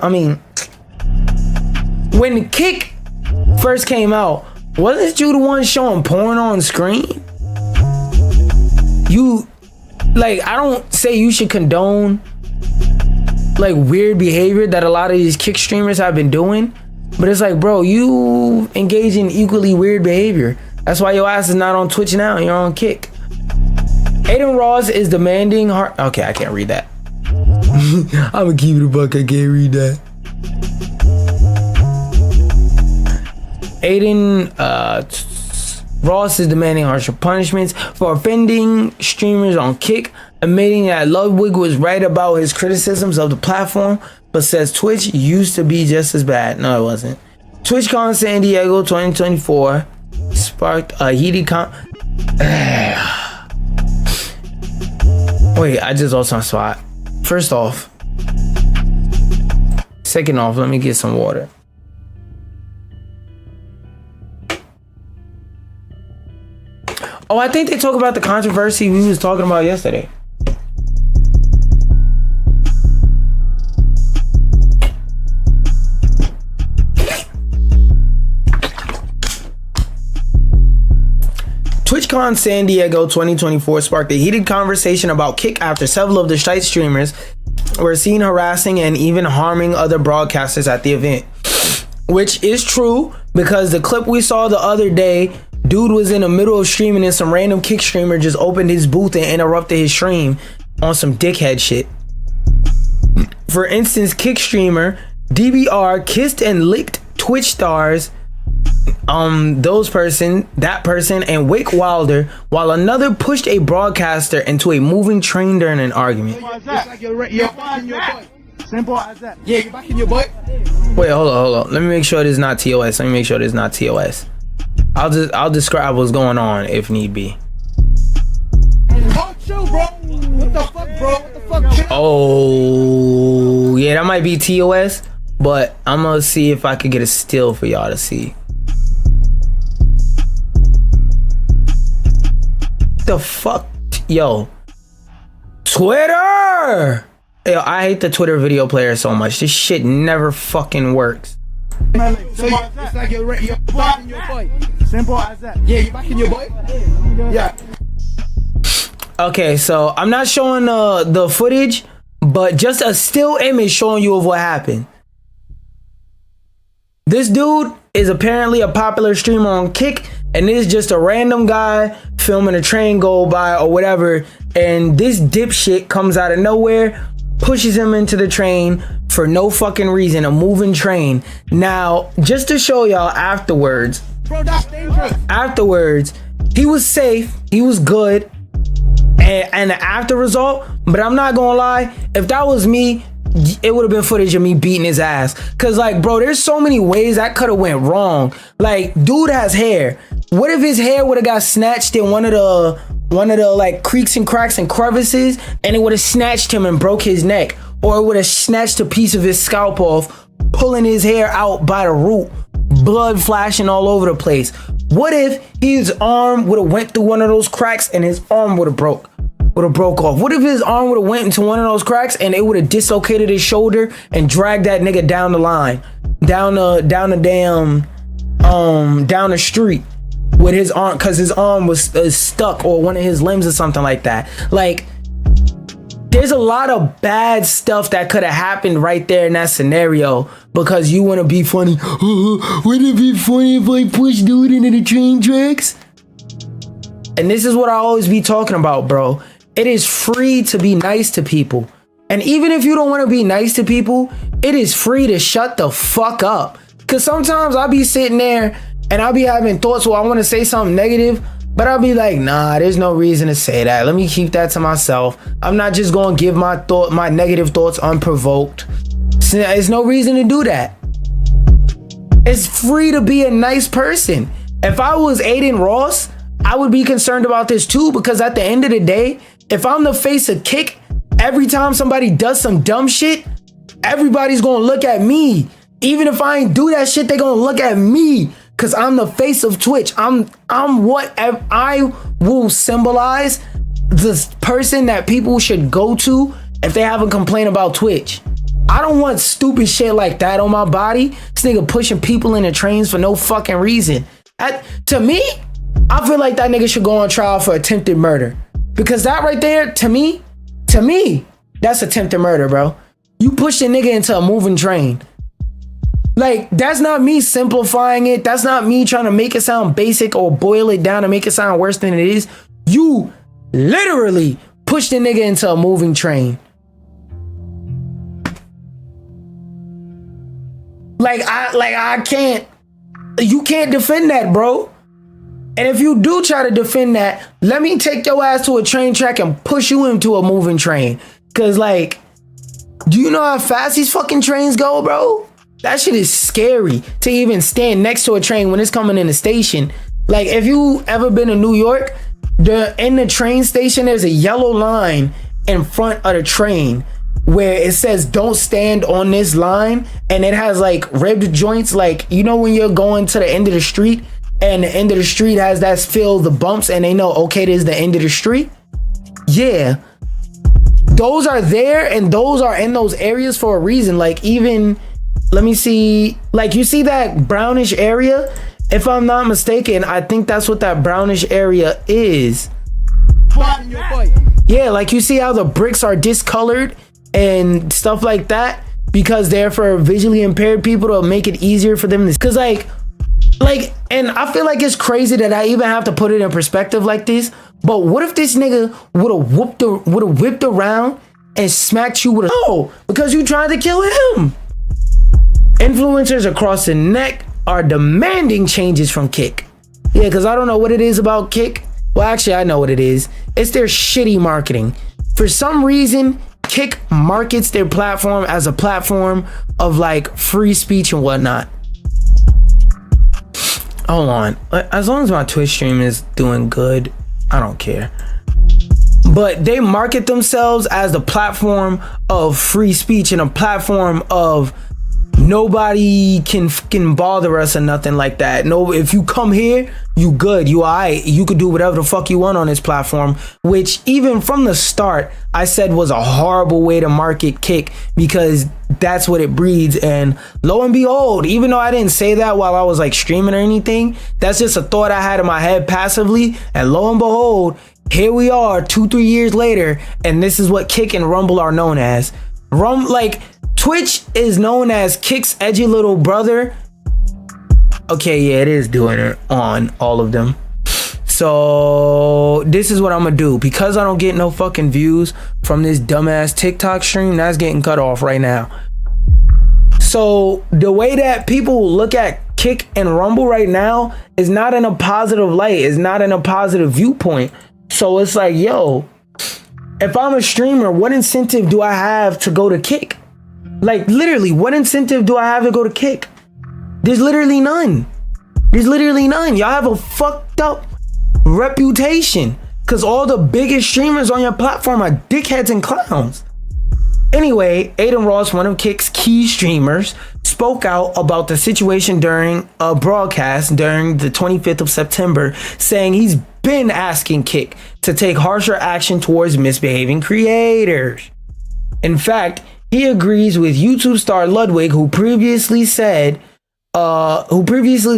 when Kick first came out, wasn't you the one showing porn on screen? I don't say you should condone weird behavior that a lot of these Kick streamers have been doing, but it's bro, you engage in equally weird behavior. That's why your ass is not on Twitch now, you're on Kick. Aiden Ross is demanding okay, I can't read that. I'm gonna keep it a buck, I can't read that. Aiden Ross is demanding harsher punishments for offending streamers on Kick, admitting that Ludwig was right about his criticisms of the platform, but says Twitch used to be just as bad. No, it wasn't. TwitchCon San Diego 2024 sparked a heated Wait, I just lost my spot. First off. Second off, let me get some water. Oh, I think they talk about the controversy we was talking about yesterday. TwitchCon San Diego 2024 sparked a heated conversation about Kick after several of the site streamers were seen harassing and even harming other broadcasters at the event. Which is true, because the clip we saw the other day, dude was in the middle of streaming and some random Kick streamer just opened his booth and interrupted his stream on some dickhead shit. For instance, Kick streamer DBR kissed and licked Twitch stars, that person and Wick Wilder, while another pushed a broadcaster into a moving train during an argument. It's like you're back in your butt. Simple as that. Yeah, you're back in your butt. Wait, hold on. Let me make sure it is not TOS. I'll describe what's going on if need be. Fuck you, bro. What the fuck, bro? What the fuck? Oh, yeah, that might be TOS, but I'm gonna see if I could get a still for y'all to see. The fuck, yo, Twitter. Yo, I hate the Twitter video player so much. This shit never fucking works. So it's like you're backing your boy. Simple as that. Yeah, you're backing your boy. Yeah. Okay, so I'm not showing the footage, but just a still image showing you of what happened. This dude is apparently a popular streamer on Kick, and this is just a random guy filming a train go by or whatever, and this dipshit comes out of nowhere, pushes him into the train for no fucking reason, a moving train. Now, just to show y'all afterwards, Bro, that's dangerous. afterwards, he was safe, he was good, and the after result, but I'm not gonna lie, if that was me, it would have been footage of me beating his ass. Cause like, bro, there's so many ways that could have went wrong. Like, dude has hair. What if his hair would have got snatched in one of the like creaks and cracks and crevices, and it would have snatched him and broke his neck, or it would have snatched a piece of his scalp off, pulling his hair out by the root, blood flashing all over the place. What if his arm would have went through one of those cracks and his arm would have broke off? What if his arm would have went into one of those cracks and it would have dislocated his shoulder and dragged that nigga down the line, down the street with his arm, cause his arm was stuck, or one of his limbs or something like that. Like, there's a lot of bad stuff that could have happened right there in that scenario because you want to be funny. Wouldn't it be funny if I push dude into the train tracks? And this is what I always be talking about, bro. It is free to be nice to people. And even if you don't want to be nice to people, it is free to shut the fuck up. Cause sometimes I'll be sitting there and I'll be having thoughts where I want to say something negative, but I'll be like, nah, there's no reason to say that. Let me keep that to myself. I'm not just going to give my negative thoughts unprovoked. So there's no reason to do that. It's free to be a nice person. If I was Aiden Ross, I would be concerned about this too, because at the end of the day, if I'm the face of Kick, every time somebody does some dumb shit, everybody's going to look at me. Even if I ain't do that shit, they going to look at me. Cause I'm the face of Twitch. I'm what I will symbolize the person that people should go to if they have a complaint about Twitch. I don't want stupid shit like that on my body. This nigga pushing people in the trains for no fucking reason. To me, I feel like that nigga should go on trial for attempted murder. Because that right there, to me, that's attempted murder, bro. You push a nigga into a moving train. Like, that's not me simplifying it. That's not me trying to make it sound basic or boil it down to make it sound worse than it is. You literally pushed the nigga into a moving train. I can't, you can't defend that, bro. And if you do try to defend that, let me take your ass to a train track and push you into a moving train. Cause like, do you know how fast these fucking trains go, bro? That shit is scary to even stand next to a train when it's coming in the station. Like, if you ever been to New York, in the train station, there's a yellow line in front of the train where it says don't stand on this line, and it has like ribbed joints, like, you know when you're going to the end of the street and the end of the street has that fill the bumps and they know, okay, this is the end of the street. Yeah, those are there, and those are in those areas for a reason. Like, even, let me see, like, you see that brownish area? If I'm not mistaken, I think that's what that brownish area is. Yeah, like, you see how the bricks are discolored and stuff like that, because they're for visually impaired people to make it easier for them to, cause like, and I feel like it's crazy that I even have to put it in perspective like this, but what if this nigga would have whipped around and smacked you with because you tried to kill him? Influencers across the neck are demanding changes from Kick. Yeah, because I don't know what it is about Kick. Well, actually, I know what it is. It's their shitty marketing. For some reason, Kick markets their platform as a platform of like free speech and whatnot. hold on. As long as my Twitch stream is doing good, I don't care. But they market themselves as the platform of free speech and a platform of nobody can bother us or nothing like that. No, if you come here, you good, you alright, you could do whatever the fuck you want on this platform, which even from the start I said was a horrible way to market Kick, because that's what it breeds. And lo and behold, even though I didn't say that while I was like streaming or anything, that's just a thought I had in my head passively, and lo and behold, here we are 2-3 years later, and this is what Kick and Rumble are known as. Like Twitch is known as Kick's edgy little brother. Okay, yeah, it is doing it on all of them. So this is what I'm gonna do, because I don't get no fucking views from this dumbass TikTok stream. That's getting cut off right now. So the way that people look at Kick and Rumble right now is not in a positive light, is not in a positive viewpoint. So it's like, yo, if I'm a streamer, what incentive do I have to go to Kick? Like literally, what incentive do I have to go to Kick? There's literally none. There's literally none. Y'all have a fucked up reputation because all the biggest streamers on your platform are dickheads and clowns. Anyway, Aiden Ross, one of Kick's key streamers, spoke out about the situation during a broadcast during the 25th of September, saying he's been asking Kick to take harsher action towards misbehaving creators. In fact, he agrees with YouTube star Ludwig, who previously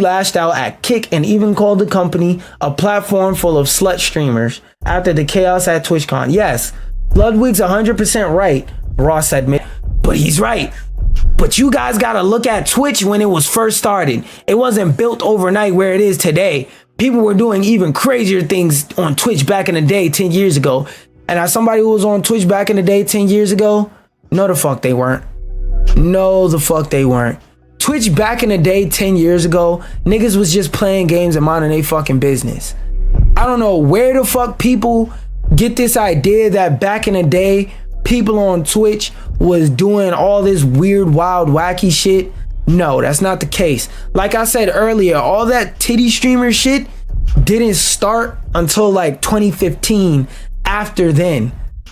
lashed out at Kick and even called the company a platform full of slut streamers after the chaos at TwitchCon. Yes, Ludwig's 100% right, Ross admitted, but he's right. But you guys gotta look at Twitch when it was first started. It wasn't built overnight where it is today. People were doing even crazier things on Twitch back in the day 10 years ago. And as somebody who was on Twitch back in the day 10 years ago, no the fuck they weren't. No the fuck they weren't. Twitch back in the day 10 years ago, niggas was just playing games and minding they fucking business. I don't know where the fuck people get this idea that back in the day, people on Twitch was doing all this weird, wild, wacky shit. No, that's not the case. Like I said earlier, all that titty streamer shit didn't start until like 2015. After then,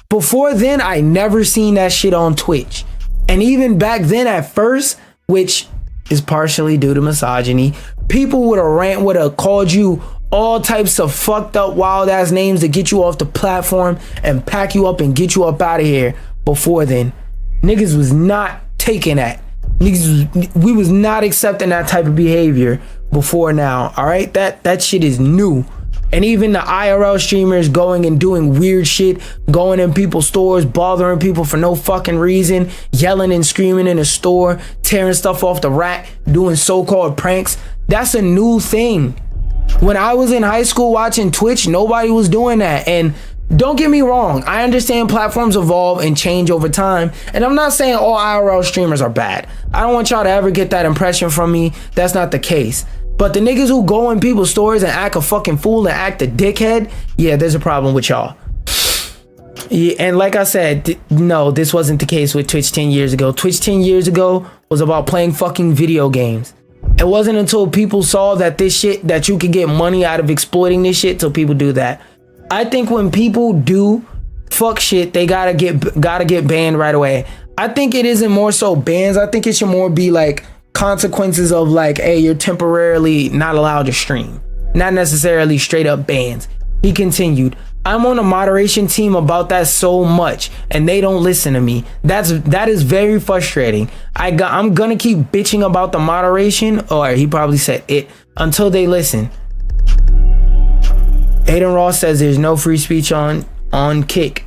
before then, I never seen that shit on Twitch. And even back then at first, which is partially due to misogyny, people would have called you all types of fucked up wild ass names to get you off the platform and pack you up and get you up out of here. Before then, niggas was not taking that. We was not accepting that type of behavior before now. All right, that shit is new. And even the IRL streamers going and doing weird shit, going in people's stores, bothering people for no fucking reason, yelling and screaming in a store, tearing stuff off the rack, doing so-called pranks. That's a new thing. When I was in high school watching Twitch, nobody was doing that. And don't get me wrong, I understand platforms evolve and change over time. And I'm not saying all IRL streamers are bad. I don't want y'all to ever get that impression from me. That's not the case. But the niggas who go in people's stores and act a fucking fool and act a dickhead, yeah, there's a problem with y'all. Yeah, and like I said, no, this wasn't the case with Twitch 10 years ago. Twitch 10 years ago was about playing fucking video games. It wasn't until people saw that this shit, that you could get money out of exploiting this shit, till people do that. I think when people do fuck shit, they gotta get banned right away. I think it isn't more so bans. I think it should more be like consequences of like, hey, you're temporarily not allowed to stream, not necessarily straight up bans. He continued, I'm on a moderation team about that so much and they don't listen to me. That is very frustrating. I'm gonna keep bitching about the moderation, or he probably said it, until they listen. Aiden Ross says there's no free speech on Kick.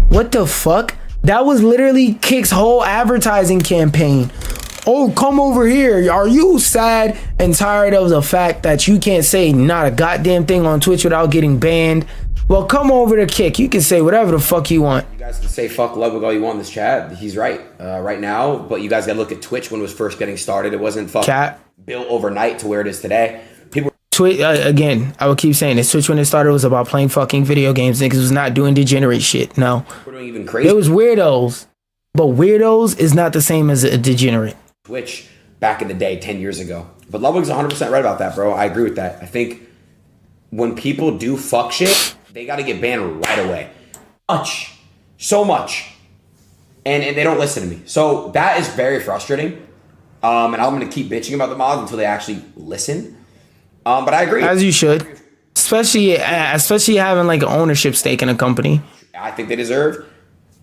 What the fuck? That was literally Kick's whole advertising campaign. Oh, come over here. Are you sad and tired of the fact that you can't say not a goddamn thing on Twitch without getting banned? Well, come over to Kick. You can say whatever the fuck you want. You guys can say fuck Ludwig all you want in this chat. He's right right now. But you guys got to look at Twitch when it was first getting started. It wasn't fucking built overnight to where it is today. Twitch, again, I would keep saying this. Twitch when it started was about playing fucking video games. Niggas was not doing degenerate shit. No. We're doing even crazy. There was weirdos. But weirdos is not the same as a degenerate. Twitch back in the day, 10 years ago. But Ludwig's 100% right about that, bro. I agree with that. I think when people do fuck shit, they got to get banned right away. So much. And they don't listen to me. So that is very frustrating. And I'm going to keep bitching about the mods until they actually listen. But I agree. As you should. Especially having like an ownership stake in a company. I think they deserve.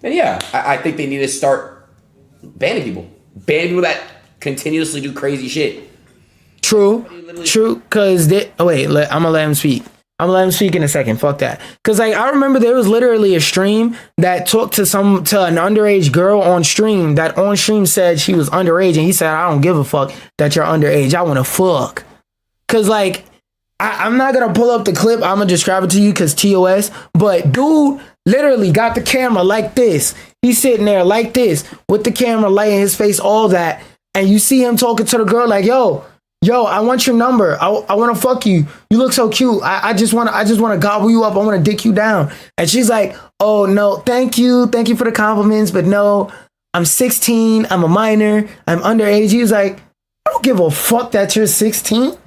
And yeah, I think they need to start banning people. Banning people that continuously do crazy shit. True. Because I'm gonna let him speak. I'm gonna let him speak in a second. Fuck that. Because like I remember there was literally a stream that talked to an underage girl on stream. That on stream said she was underage, and he said, "I don't give a fuck that you're underage. I want to fuck." Because like I'm not gonna pull up the clip. I'm gonna describe it to you because TOS. But dude literally got the camera like this. He's sitting there like this with the camera light in his face, all that, and you see him talking to the girl like, "Yo, I want your number. I want to fuck you. You look so cute. I just want to gobble you up. I want to dick you down." And she's like, "Oh no, thank you for the compliments, but no, I'm 16. I'm a minor. I'm underage." He was like, "I don't give a fuck that you're 16.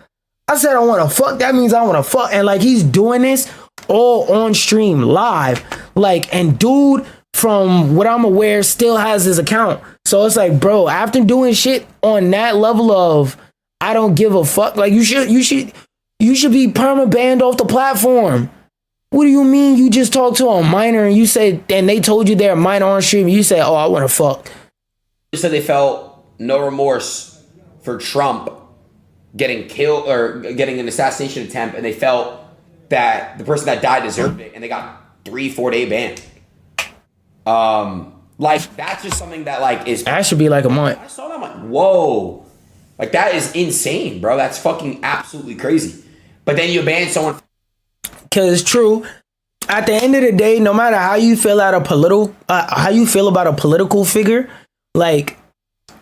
I said I want to fuck. That means I want to fuck." And like he's doing this all on stream live. Like, and dude, from what I'm aware, still has his account. So it's like, bro, after doing shit on that level of I don't give a fuck, like you should be perma banned off the platform. What do you mean you just talked to a minor and you said, and they told you they're a minor on stream, and you say, "Oh, I want to fuck." They said they felt no remorse for Trump getting killed or getting an assassination attempt, and they felt that the person that died deserved it, and they got 3-4 day ban. Like that's just something that like is that should be like a month. I saw that, I'm like, whoa, like that is insane, bro. That's fucking absolutely crazy. But then you ban someone because it's true. At the end of the day, no matter how you feel about a political figure, like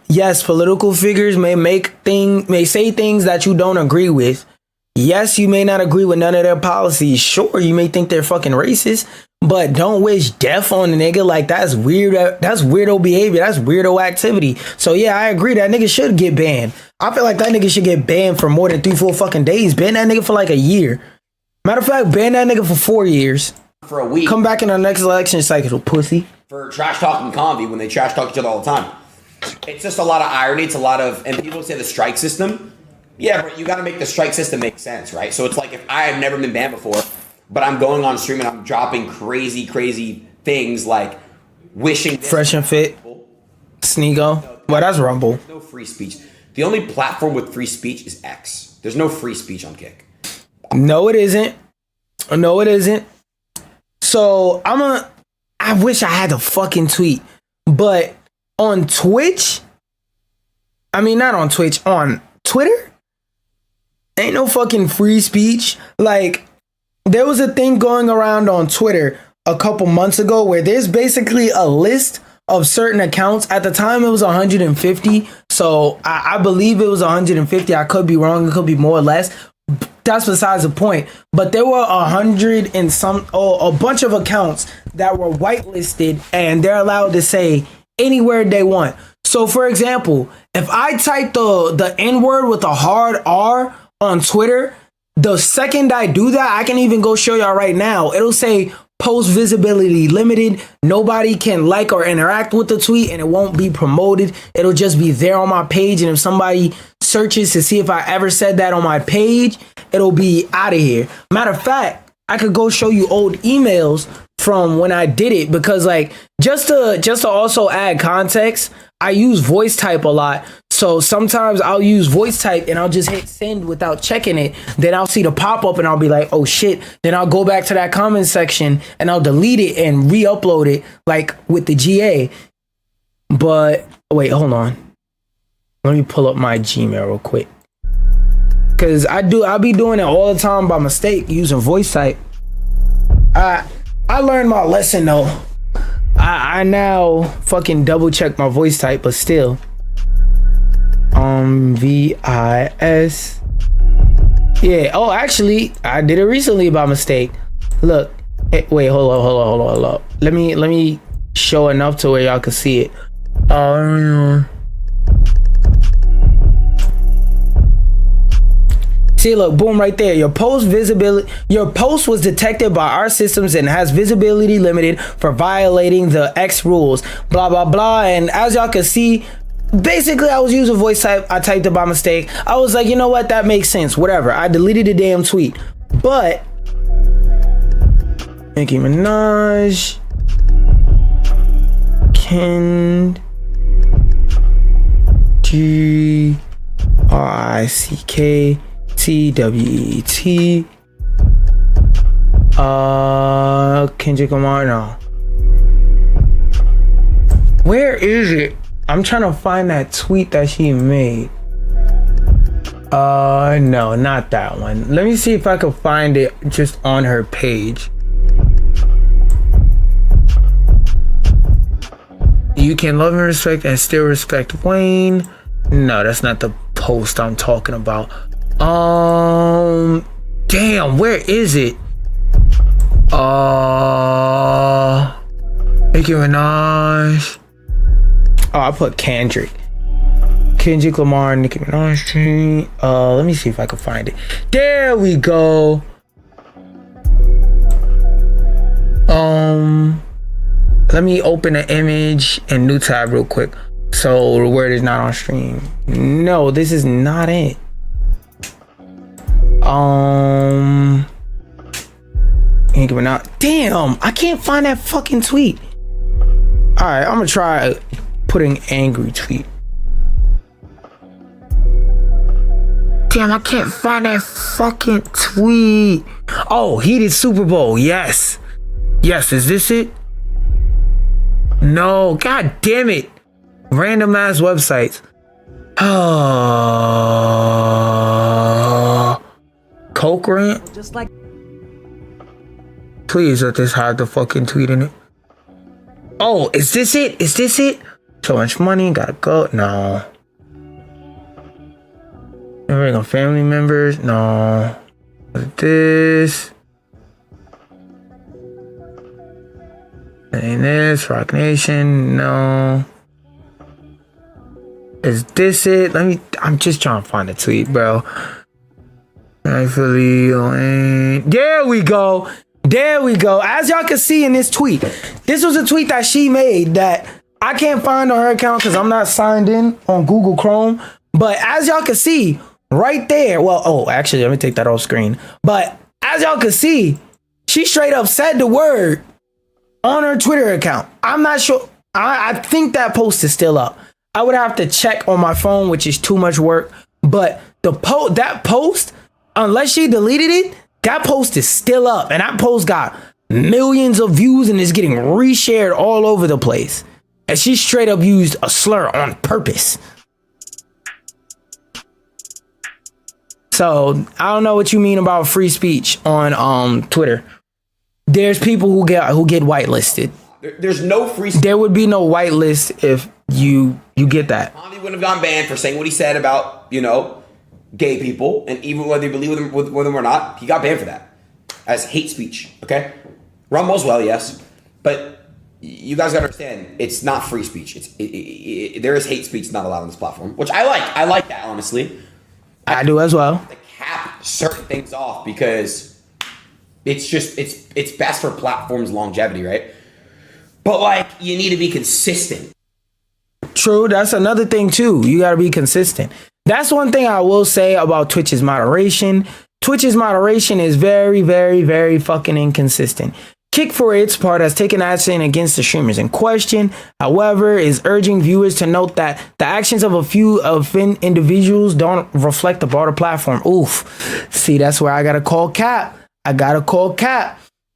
yes, political figures may say things that you don't agree with. Yes, you may not agree with none of their policies. Sure, you may think they're fucking racist, but don't wish death on a nigga. Like that's weird. That's weirdo behavior. That's weirdo activity. So yeah, I agree that nigga should get banned. I feel like that nigga should get banned for more than 3-4 fucking days. Ban that nigga for like a year. Matter of fact, ban that nigga for 4 years. For a week. Come back in the next election cycle, pussy. For trash talking Convi when they trash talk each other all the time. It's just a lot of irony. It's a lot of, and people say the strike system. Yeah, but you got to make the strike system make sense, right? So it's like if I have never been banned before, but I'm going on stream and I'm dropping crazy things like wishing fresh and fit, Sneego. Well, that's Rumble. There's no free speech. The only platform with free speech is X. There's no free speech on Kick. No, it isn't. No, it isn't. So I wish I had the fucking tweet, but on Twitch, not on Twitch, on Twitter, ain't no fucking free speech. Like, there was a thing going around on Twitter a couple months ago where there's basically a list of certain accounts. At the time, it was 150. So I believe it was 150. I could be wrong. It could be more or less. That's besides the point. But there were 100 and some, a bunch of accounts that were whitelisted, and they're allowed to say any word they want. So, for example, if I type the N-word with a hard R on Twitter, the second I do that, I can even go show y'all right now. It'll say post visibility limited. Nobody can like or interact with the tweet, and it won't be promoted. It'll just be there on my page. And if somebody searches to see if I ever said that on my page, it'll be out of here. Matter of fact, I could go show you old emails from when I did it, because like just to also add context, I use voice type a lot. So sometimes I'll use voice type and I'll just hit send without checking it. Then I'll see the pop up and I'll be like, oh shit. Then I'll go back to that comment section and I'll delete it and re-upload it like with the GA. But wait, hold on. Let me pull up my Gmail real quick. Cause I'll be doing it all the time by mistake using voice type. I learned my lesson though. I now fucking double check my voice type, but still. VIS. Yeah. Oh, actually, I did it recently by mistake. Look. Hey, wait. Hold up. Let me show enough to where y'all can see it. See, look, boom, right there. Your post was detected by our systems and has visibility limited for violating the X rules. Blah blah blah. And as y'all can see, basically, I was using voice type. I typed it by mistake. I was like, you know what? That makes sense. Whatever. I deleted the damn tweet. But Nicki Minaj, Kendrick Kendrick Lamar. No. Where is it? I'm trying to find that tweet that she made. No, not that one. Let me see if I can find it just on her page. You can love and respect and still respect Wayne. No, that's not the post I'm talking about. Damn, where is it? Nicki Minaj. Oh, I put Kendrick Lamar, Nicki Minaj. Let me see if I can find it. There we go. Let me open an image and new tab real quick. So the word is not on stream. No, this is not it. Nicki Minaj. Damn, I can't find that fucking tweet. All right, I'm gonna try putting angry tweet. Damn, I can't find that fucking tweet. Oh, heated Super Bowl. Yes. Yes, is this it? No, god damn it. Random ass websites. Coke rant? Just like. Please let this have the fucking tweet in it. Oh, is this it? Is this it? So much money, gotta go. No. Bring on family members. No. This. Ain't this Rock Nation? No. Is this it? I'm just trying to find a tweet, bro. Actually, there we go. There we go. As y'all can see in this tweet, this was a tweet that she made that I can't find on her account because I'm not signed in on Google Chrome. But as y'all can see right there, well, oh, actually, let me take that off screen. But as y'all can see, she straight up said the word on her Twitter account. I'm not sure. I think that post is still up. I would have to check on my phone, which is too much work. But that post, unless she deleted it, that post is still up. And that post got millions of views and is getting reshared all over the place. And she straight up used a slur on purpose. So I don't know what you mean about free speech on Twitter. There's people who get whitelisted. There's no free. There would be no whitelist if you get that. Tommy wouldn't have gone banned for saying what he said about, gay people, and even whether you believe with them or not, he got banned for that as hate speech. Okay, Ron Moswell, yes, but you guys gotta understand, it's not free speech. There is hate speech not allowed on this platform, which I like. I like that, honestly. I do as well. To cap certain things off because it's best for platforms' longevity, right? But you need to be consistent. True, that's another thing too. You gotta be consistent. That's one thing I will say about Twitch's moderation. Twitch's moderation is very, very, very fucking inconsistent. Kick, for its part, has taken action against the streamers in question. However, is urging viewers to note that the actions of a few individuals don't reflect the broader platform. Oof. See, that's where I gotta call cap.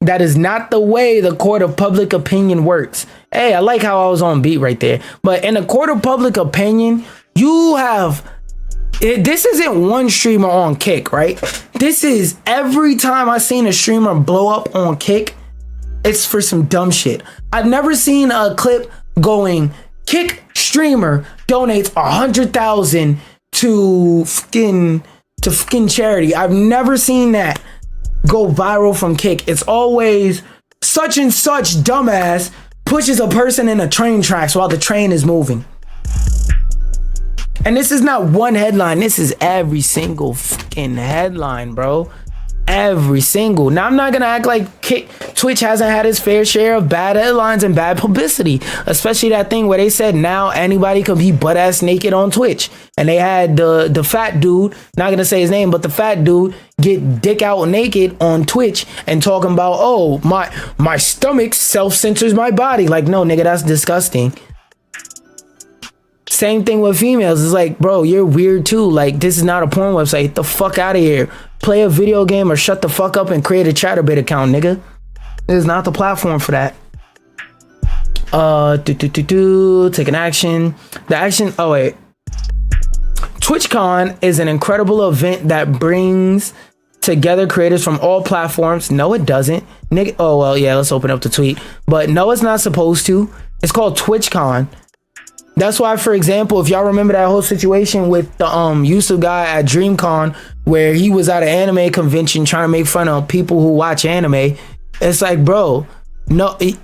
That is not the way the court of public opinion works. Hey, I like how I was on beat right there. But in the court of public opinion, you have... This isn't one streamer on Kick, right? This is every time I seen a streamer blow up on Kick, it's for some dumb shit. I've never seen a clip going, Kick streamer donates 100,000 to fucking charity. I've never seen that go viral from Kick. It's always such and such dumbass pushes a person in a train tracks while the train is moving. And this is not one headline. This is every single fucking headline, bro. Every single. Now, I'm not gonna act like Twitch hasn't had its fair share of bad headlines and bad publicity, especially that thing where they said now anybody can be butt ass naked on Twitch, and they had the fat dude, not gonna say his name, but the fat dude get dick out naked on Twitch and talking about, oh, my stomach self-censors my body. Like, no, nigga, that's disgusting. Same thing with females. It's like, bro, you're weird too. Like, this is not a porn website. Get the fuck out of here. Play a video game or shut the fuck up and create a Chatterbait account, nigga. This is not the platform for that. Take an action. The action. Oh wait. TwitchCon is an incredible event that brings together creators from all platforms. No, it doesn't. Nigga. Oh well, yeah. Let's open up the tweet. But no, it's not supposed to. It's called TwitchCon. That's why, for example, if y'all remember that whole situation with the Yusuf guy at DreamCon, where he was at an anime convention trying to make fun of people who watch anime, it's like, bro, no. And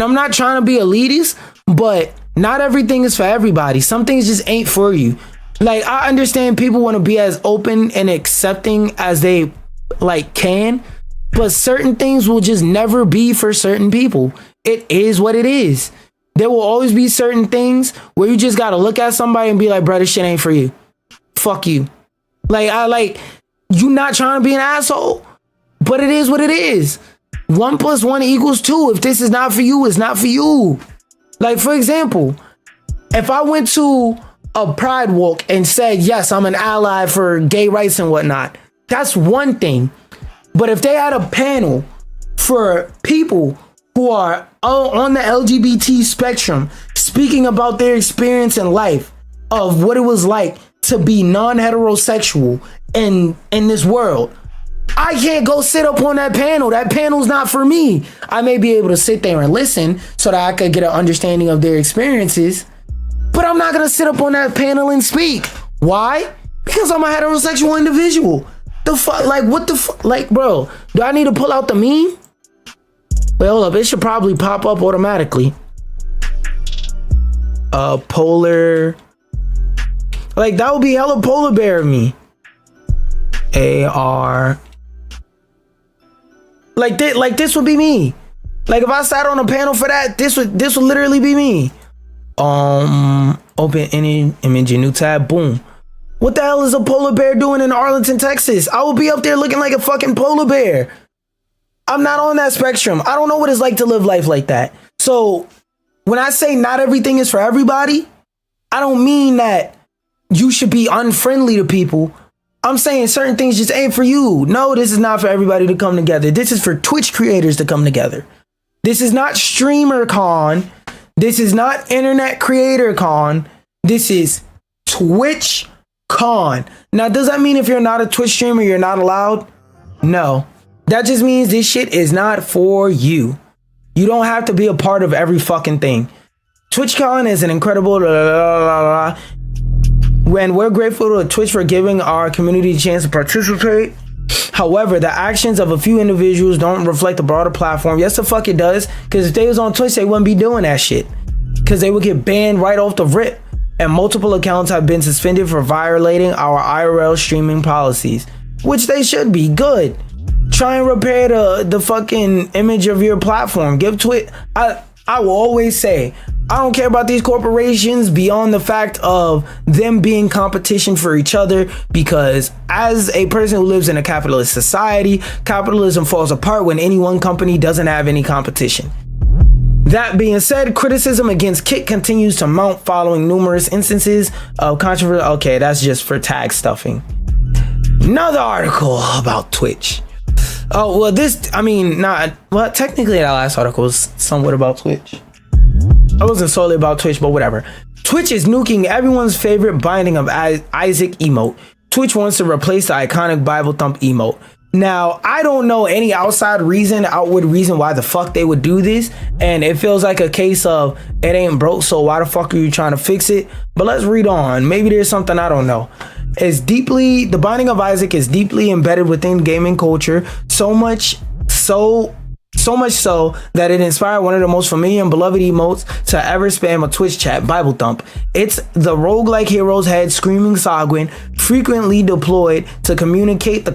I'm not trying to be elitist, but not everything is for everybody. Some things just ain't for you. Like, I understand people want to be as open and accepting as they can, but certain things will just never be for certain people. It is what it is. There will always be certain things where you just gotta look at somebody and be like, bro, this shit ain't for you. Fuck you. You not trying to be an asshole, but it is what it is. 1 + 1 = 2. If this is not for you, it's not for you. Like, for example, if I went to a pride walk and said, yes, I'm an ally for gay rights and whatnot, that's one thing. But if they had a panel for people who are on the LGBT spectrum, speaking about their experience in life of what it was like to be non-heterosexual in this world, I can't go sit up on that panel. That panel's not for me. I may be able to sit there and listen so that I could get an understanding of their experiences, but I'm not gonna sit up on that panel and speak. Why? Because I'm a heterosexual individual. The fuck? Like, what the fuck? Like, bro, do I need to pull out the meme? Wait, hold up. It should probably pop up automatically. Polar. Like, that would be hella polar bear of me. AR. Like this would be me. Like, if I sat on a panel for that, this would literally be me. Open any image, a new tab, boom. What the hell is a polar bear doing in Arlington, Texas? I will be up there looking like a fucking polar bear. I'm not on that spectrum. I don't know what it's like to live life like that. So when I say not everything is for everybody, I don't mean that you should be unfriendly to people. I'm saying certain things just ain't for you. No, this is not for everybody to come together. This is for Twitch creators to come together. This is not Streamer Con. This is not Internet Creator Con. This is Twitch Con. Now, does that mean if you're not a Twitch streamer, you're not allowed? No. That just means this shit is not for you. You don't have to be a part of every fucking thing. TwitchCon is an incredible when we're grateful to Twitch for giving our community a chance to participate. However, the actions of a few individuals don't reflect the broader platform. Yes, the fuck it does. Because if they was on Twitch, they wouldn't be doing that shit. Because they would get banned right off the rip. And multiple accounts have been suspended for violating our IRL streaming policies. Which they should be. Good. Try and repair the fucking image of your platform. Give Twitch. I will always say, I don't care about these corporations beyond the fact of them being competition for each other, because as a person who lives in a capitalist society, capitalism falls apart when any one company doesn't have any competition. That being said, criticism against Kit continues to mount following numerous instances of controversy. Okay, that's just for tag stuffing. Another article about Twitch. Oh, well, technically that last article was somewhat about Twitch. It wasn't solely about Twitch, but whatever. Twitch is nuking everyone's favorite binding of Isaac emote. Twitch wants to replace the iconic Bible thump emote. Now, I don't know any outward reason why the fuck they would do this. And it feels like a case of it ain't broke, so why the fuck are you trying to fix it? But let's read on. Maybe there's something I don't know. The binding of Isaac is deeply embedded within gaming culture, so much so so much so that it inspired one of the most familiar and beloved emotes to ever spam a Twitch chat, Bible Thump. It's the roguelike hero's head screaming Sagwin, frequently deployed to communicate the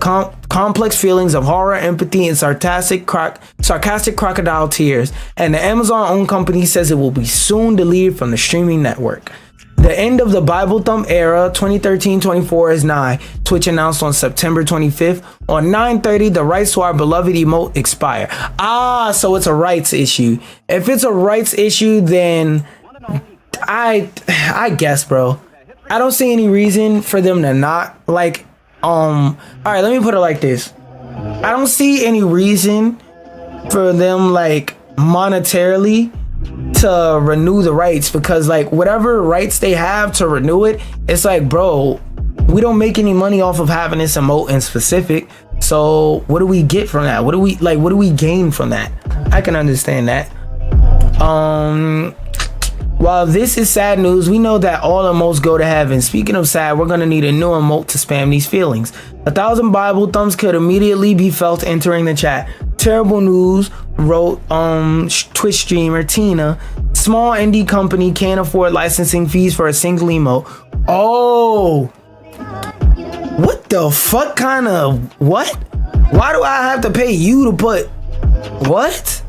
complex feelings of horror, empathy, and sarcastic crocodile tears. And the Amazon-owned company says it will be soon deleted from the streaming network. The end of the Bible Thump era, 2013-24, is nigh. Twitch announced on September 25th. On 9/30, the rights to our beloved emote expire. So it's a rights issue. If it's a rights issue, then I guess, bro. I don't see any reason for them to not, like, all right, let me put it like this. I don't see any reason for them, like, monetarily to renew the rights, because like whatever rights they have to renew it, it's like, bro, we don't make any money off of having this emote in specific, so what do we get from that? What do we gain from that? I can understand that. While this is sad news, we know that all emotes go to heaven. Speaking of sad, we're gonna need a new emote to spam these feelings. 1,000 Bible thumbs could immediately be felt entering the chat. Terrible news, wrote Twitch streamer Tina. Small indie company can't afford licensing fees for a single emote. Oh, what the fuck kind of what? Why do I have to pay you to put what?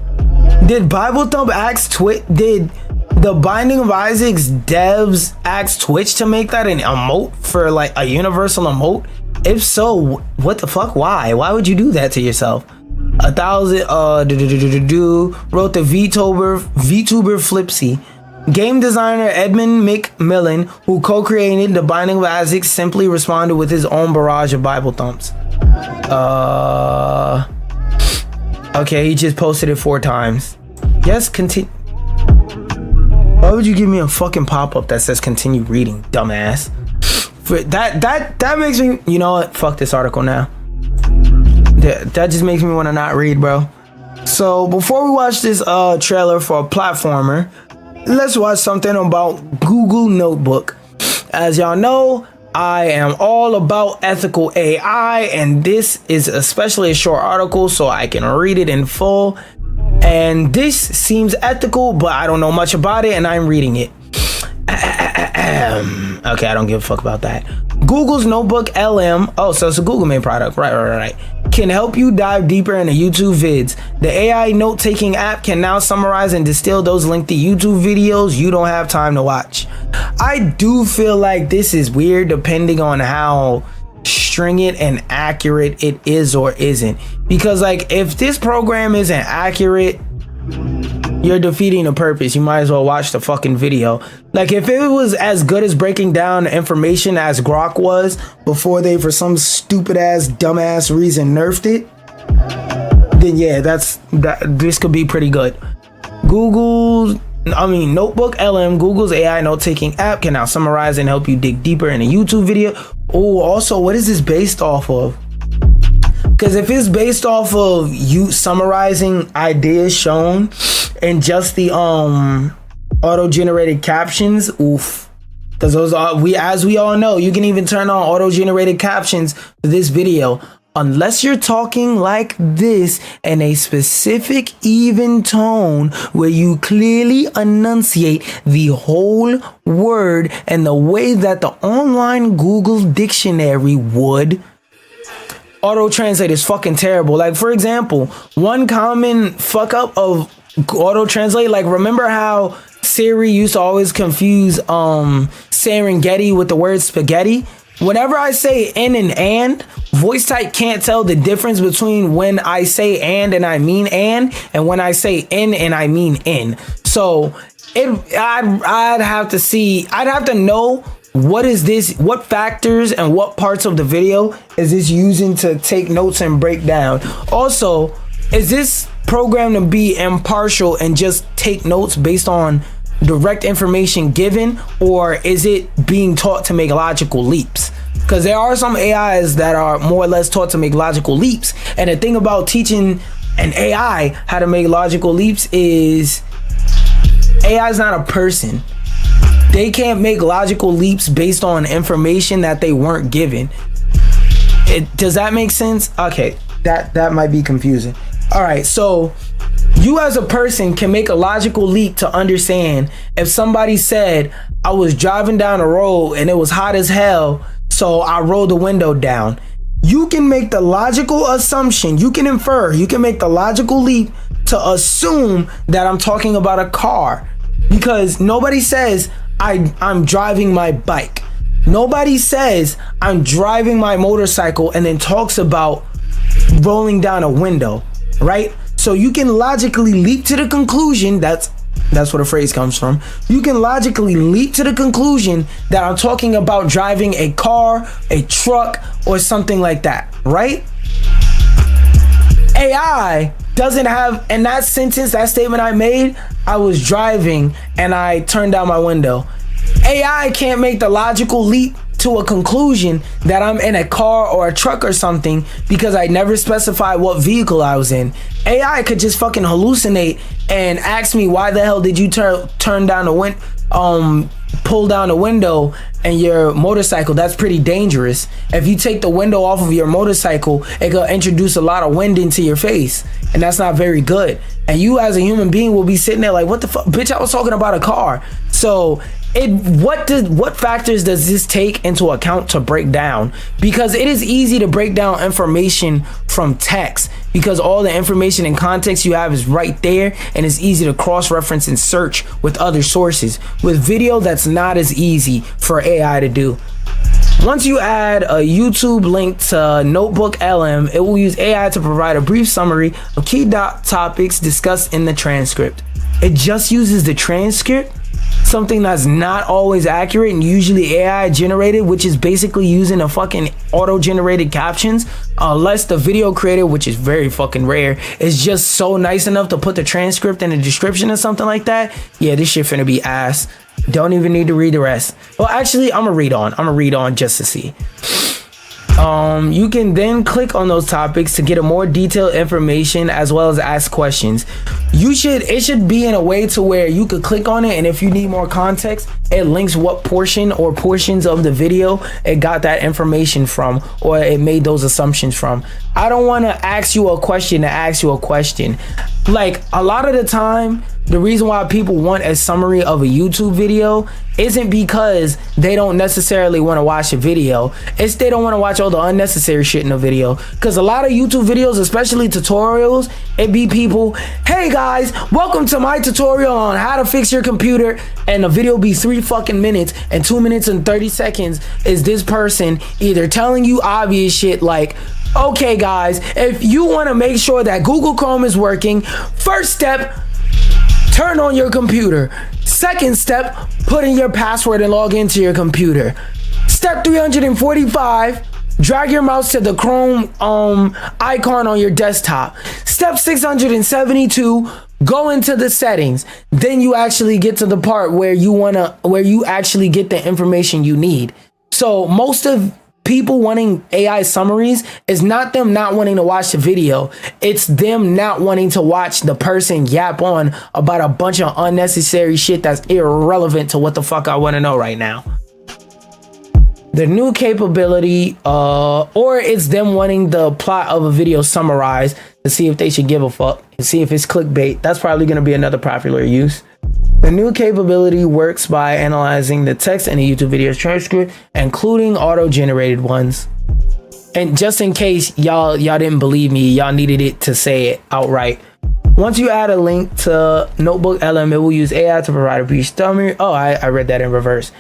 Did Bible Thump ask Twitch? Did the Binding of Isaac's devs ask Twitch to make that an emote for like a universal emote? If so, what the fuck? Why would you do that to yourself? 1,000 wrote the VTuber Flipsy. Game designer Edmund McMillan, who co-created the Binding of Isaac, simply responded with his own barrage of Bible thumps. Okay, he just posted it 4 times. Yes, continue. Why would you give me a fucking pop-up that says continue reading, dumbass? For that makes me, you know what? Fuck this article now. That just makes me want to not read, bro. So before we watch this trailer for a platformer, let's watch something about Google Notebook. As y'all know, I am all about ethical AI, and this is especially a short article so I can read it in full. And this seems ethical, but I don't know much about it, and I'm reading it. Okay, I don't give a fuck about that. Google's Notebook LM, so it's a Google made product, right, can help you dive deeper into YouTube vids. The AI note-taking app can now summarize and distill those lengthy YouTube videos you don't have time to watch. I do feel like this is weird depending on how stringent and accurate it is or isn't. Because like, if this program isn't accurate, you're defeating the purpose. You might as well watch the fucking video. Like, if it was as good as breaking down information as Grok was before they, for some stupid ass dumbass reason, nerfed it, then yeah, this could be pretty good. Notebook LM, Google's AI note-taking app, can now summarize and help you dig deeper in a YouTube video. Oh, also, what is this based off of? Because if it's based off of you summarizing ideas shown and just the auto-generated captions, oof. Because those are, as we all know, you can even turn on auto-generated captions for this video. Unless you're talking like this in a specific even tone where you clearly enunciate the whole word and the way that the online Google dictionary would. Auto translate is fucking terrible. Like, for example, one common fuck up of auto translate, like, remember how Siri used to always confuse Serengeti with the word spaghetti? Whenever I say n and, voice type can't tell the difference between when I say and I mean and when I say in and I mean in. So I'd have to know what is this, what factors and what parts of the video is this using to take notes and break down. Also, is this programmed to be impartial and just take notes based on direct information given, or is it being taught to make logical leaps? Because there are some AIs that are more or less taught to make logical leaps, and the thing about teaching an AI how to make logical leaps is AI is not a person. They can't make logical leaps based on information that they weren't given. Does that make sense? Okay, that might be confusing. All right, so You as a person can make a logical leap to understand if somebody said, I was driving down the road and it was hot as hell, so I rolled the window down. You can make the logical assumption, you can infer, you can make the logical leap to assume that I'm talking about a car, because nobody says I'm driving my bike. Nobody says I'm driving my motorcycle and then talks about rolling down a window, right? So you can logically leap to the conclusion, that's where the phrase comes from. You can logically leap to the conclusion that I'm talking about driving a car, a truck, or something like that, right? AI doesn't have, in that sentence, that statement I made, I was driving and I turned down my window. AI can't make the logical leap to a conclusion that I'm in a car or a truck or something because I never specified what vehicle I was in. AI could just fucking hallucinate and ask me, why the hell did you turn down the window, pull down the window in your motorcycle? That's pretty dangerous. If you take the window off of your motorcycle, it could introduce a lot of wind into your face, and that's not very good. And you as a human being will be sitting there like, what the fuck, bitch, I was talking about a car. So what factors does this take into account to break down? Because it is easy to break down information from text, because all the information and context you have is right there, and it's easy to cross-reference and search with other sources. With video, that's not as easy for AI to do. Once you add a YouTube link to Notebook LM, it will use AI to provide a brief summary of key topics discussed in the transcript. It just uses the transcript, something that's not always accurate and usually AI generated, which is basically using a fucking auto-generated captions, unless the video creator, which is very fucking rare, is just so nice enough to put the transcript in the description or something like that. Yeah, this shit finna be ass. Don't even need to read the rest. Well, actually, I'm gonna read on just to see. You can then click on those topics to get a more detailed information as well as ask questions. It should be in a way to where you could click on it, and if you need more context, it links what portion or portions of the video it got that information from, or it made those assumptions from. I don't want to ask you a question to ask you a question. Like, a lot of the time, the reason why people want a summary of a YouTube video isn't because they don't necessarily want to watch a video. It's they don't want to watch all the unnecessary shit in the video. Because a lot of YouTube videos, especially tutorials, it be people, hey guys, welcome to my tutorial on how to fix your computer. And the video be 3 fucking minutes, and 2 minutes and 30 seconds is this person either telling you obvious shit like, okay guys, if you want to make sure that Google Chrome is working, first step, turn on your computer. Second step, put in your password and log into your computer. Step 345, drag your mouse to the Chrome icon on your desktop. Step 672, go into the settings. Then you actually get to the part where you actually get the information you need. So most of people wanting AI summaries is not them not wanting to watch the video. It's them not wanting to watch the person yap on about a bunch of unnecessary shit that's irrelevant to what the fuck I want to know right now. The new capability, or it's them wanting the plot of a video summarized to see if they should give a fuck and see if it's clickbait. That's probably going to be another popular use. The new capability works by analyzing the text in the YouTube video transcript, including auto-generated ones. And just in case y'all didn't believe me, y'all needed it to say it outright. Once you add a link to Notebook LM, it will use AI to provide a brief summary. Oh, I read that in reverse.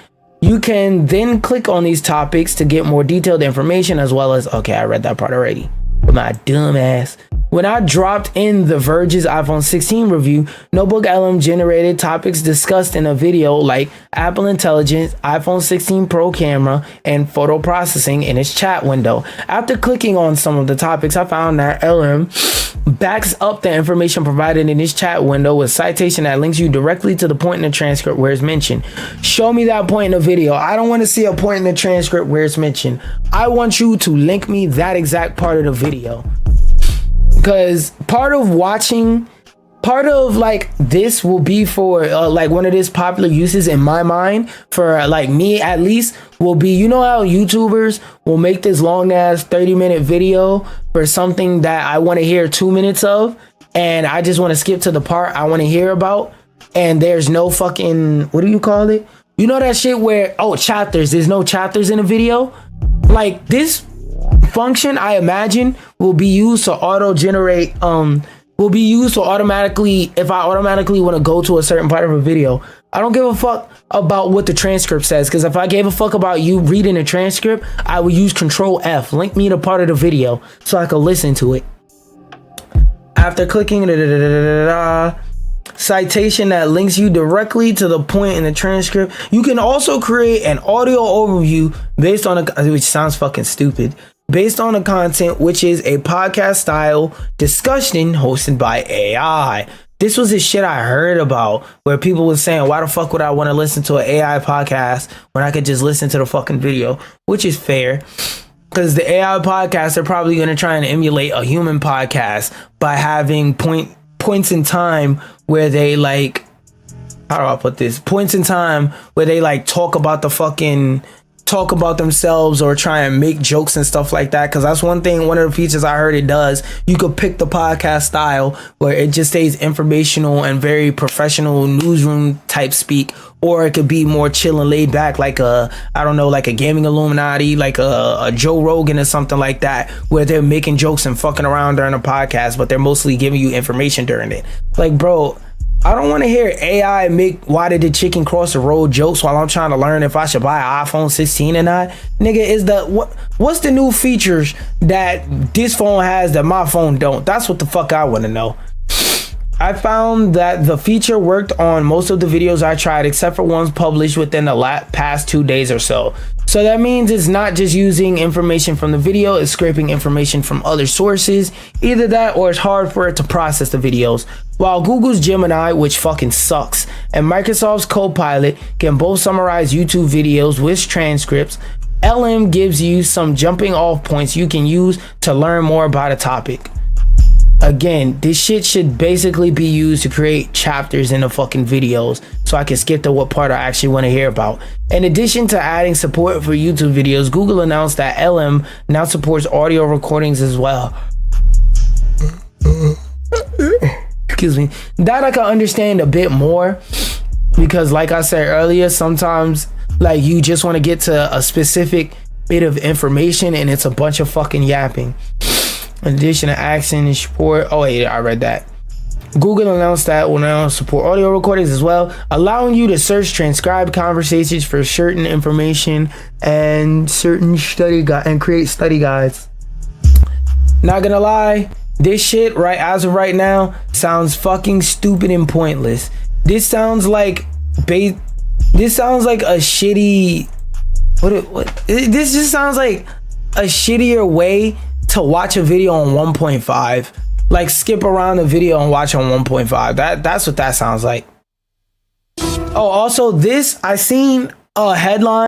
You can then click on these topics to get more detailed information, as well as, okay, I read that part already, but my dumb ass. When I dropped in The Verge's iPhone 16 review, Notebook LM generated topics discussed in a video like Apple Intelligence, iPhone 16 Pro camera, and photo processing in its chat window. After clicking on some of the topics, I found that LM backs up the information provided in this chat window with citation that links you directly to the point in the transcript where it's mentioned. Show me that point in the video. I don't want to see a point in the transcript where it's mentioned. I want you to link me that exact part of the video. Because part of like this will be for like one of these popular uses in my mind, for like me at least, will be, you know how YouTubers will make this long ass 30-minute video for something that I want to hear 2 minutes of? and I just want to skip to the part I want to hear about, and there's no fucking, what do you call it? You know that shit where, oh, chapters, there's no chapters in a video? Like, this function, I imagine, will be used to auto-generate, will be used to automatically, if I automatically want to go to a certain part of a video, I don't give a fuck about what the transcript says, because if I gave a fuck about you reading a transcript, I would use Control F, link me to part of the video so I could listen to it. After clicking citation that links you directly to the point in the transcript, you can also create an audio overview based on which sounds fucking stupid, based on the content, which is a podcast style discussion hosted by AI. This was the shit I heard about, where people were saying, why the fuck would I want to listen to an AI podcast when I could just listen to the fucking video? Which is fair, because the AI podcasts are probably going to try and emulate a human podcast by having points in time where they like, how do I put this? Points in time where they like talk about themselves or try and make jokes and stuff like that. Because that's one of the features I heard it does. You could pick the podcast style where it just stays informational and very professional newsroom type speak, or it could be more chill and laid back, like like a gaming Illuminati, like a Joe Rogan or something like that, where they're making jokes and fucking around during a podcast, but they're mostly giving you information during it. Like, bro, I don't want to hear AI make why did the chicken cross the road jokes while I'm trying to learn if I should buy an iPhone 16 or not. Nigga, what's the new features that this phone has that my phone don't? That's what the fuck I want to know. I found that the feature worked on most of the videos I tried, except for ones published within the past 2 days or so. So that means it's not just using information from the video, it's scraping information from other sources. Either that or it's hard for it to process the videos. While Google's Gemini, which fucking sucks, and Microsoft's Copilot can both summarize YouTube videos with transcripts, LM gives you some jumping off points you can use to learn more about a topic. Again, this shit should basically be used to create chapters in the fucking videos so I can skip to what part I actually want to hear about. In addition to adding support for YouTube videos, Google announced that LM now supports audio recordings as well. Excuse me. That I can understand a bit more, because like I said earlier, sometimes like you just want to get to a specific bit of information and it's a bunch of fucking yapping. In addition to accent and support, oh wait, I read that. Google announced that will now support audio recordings as well, allowing you to search transcribed conversations for certain information and certain create study guides. Not gonna lie, this shit right as of right now sounds fucking stupid and pointless. This sounds like a shitty. This just sounds like a shittier way to watch a video on 1.5. Like skip around the video and watch on 1.5. That's what that sounds like. Oh, also this, I seen a headline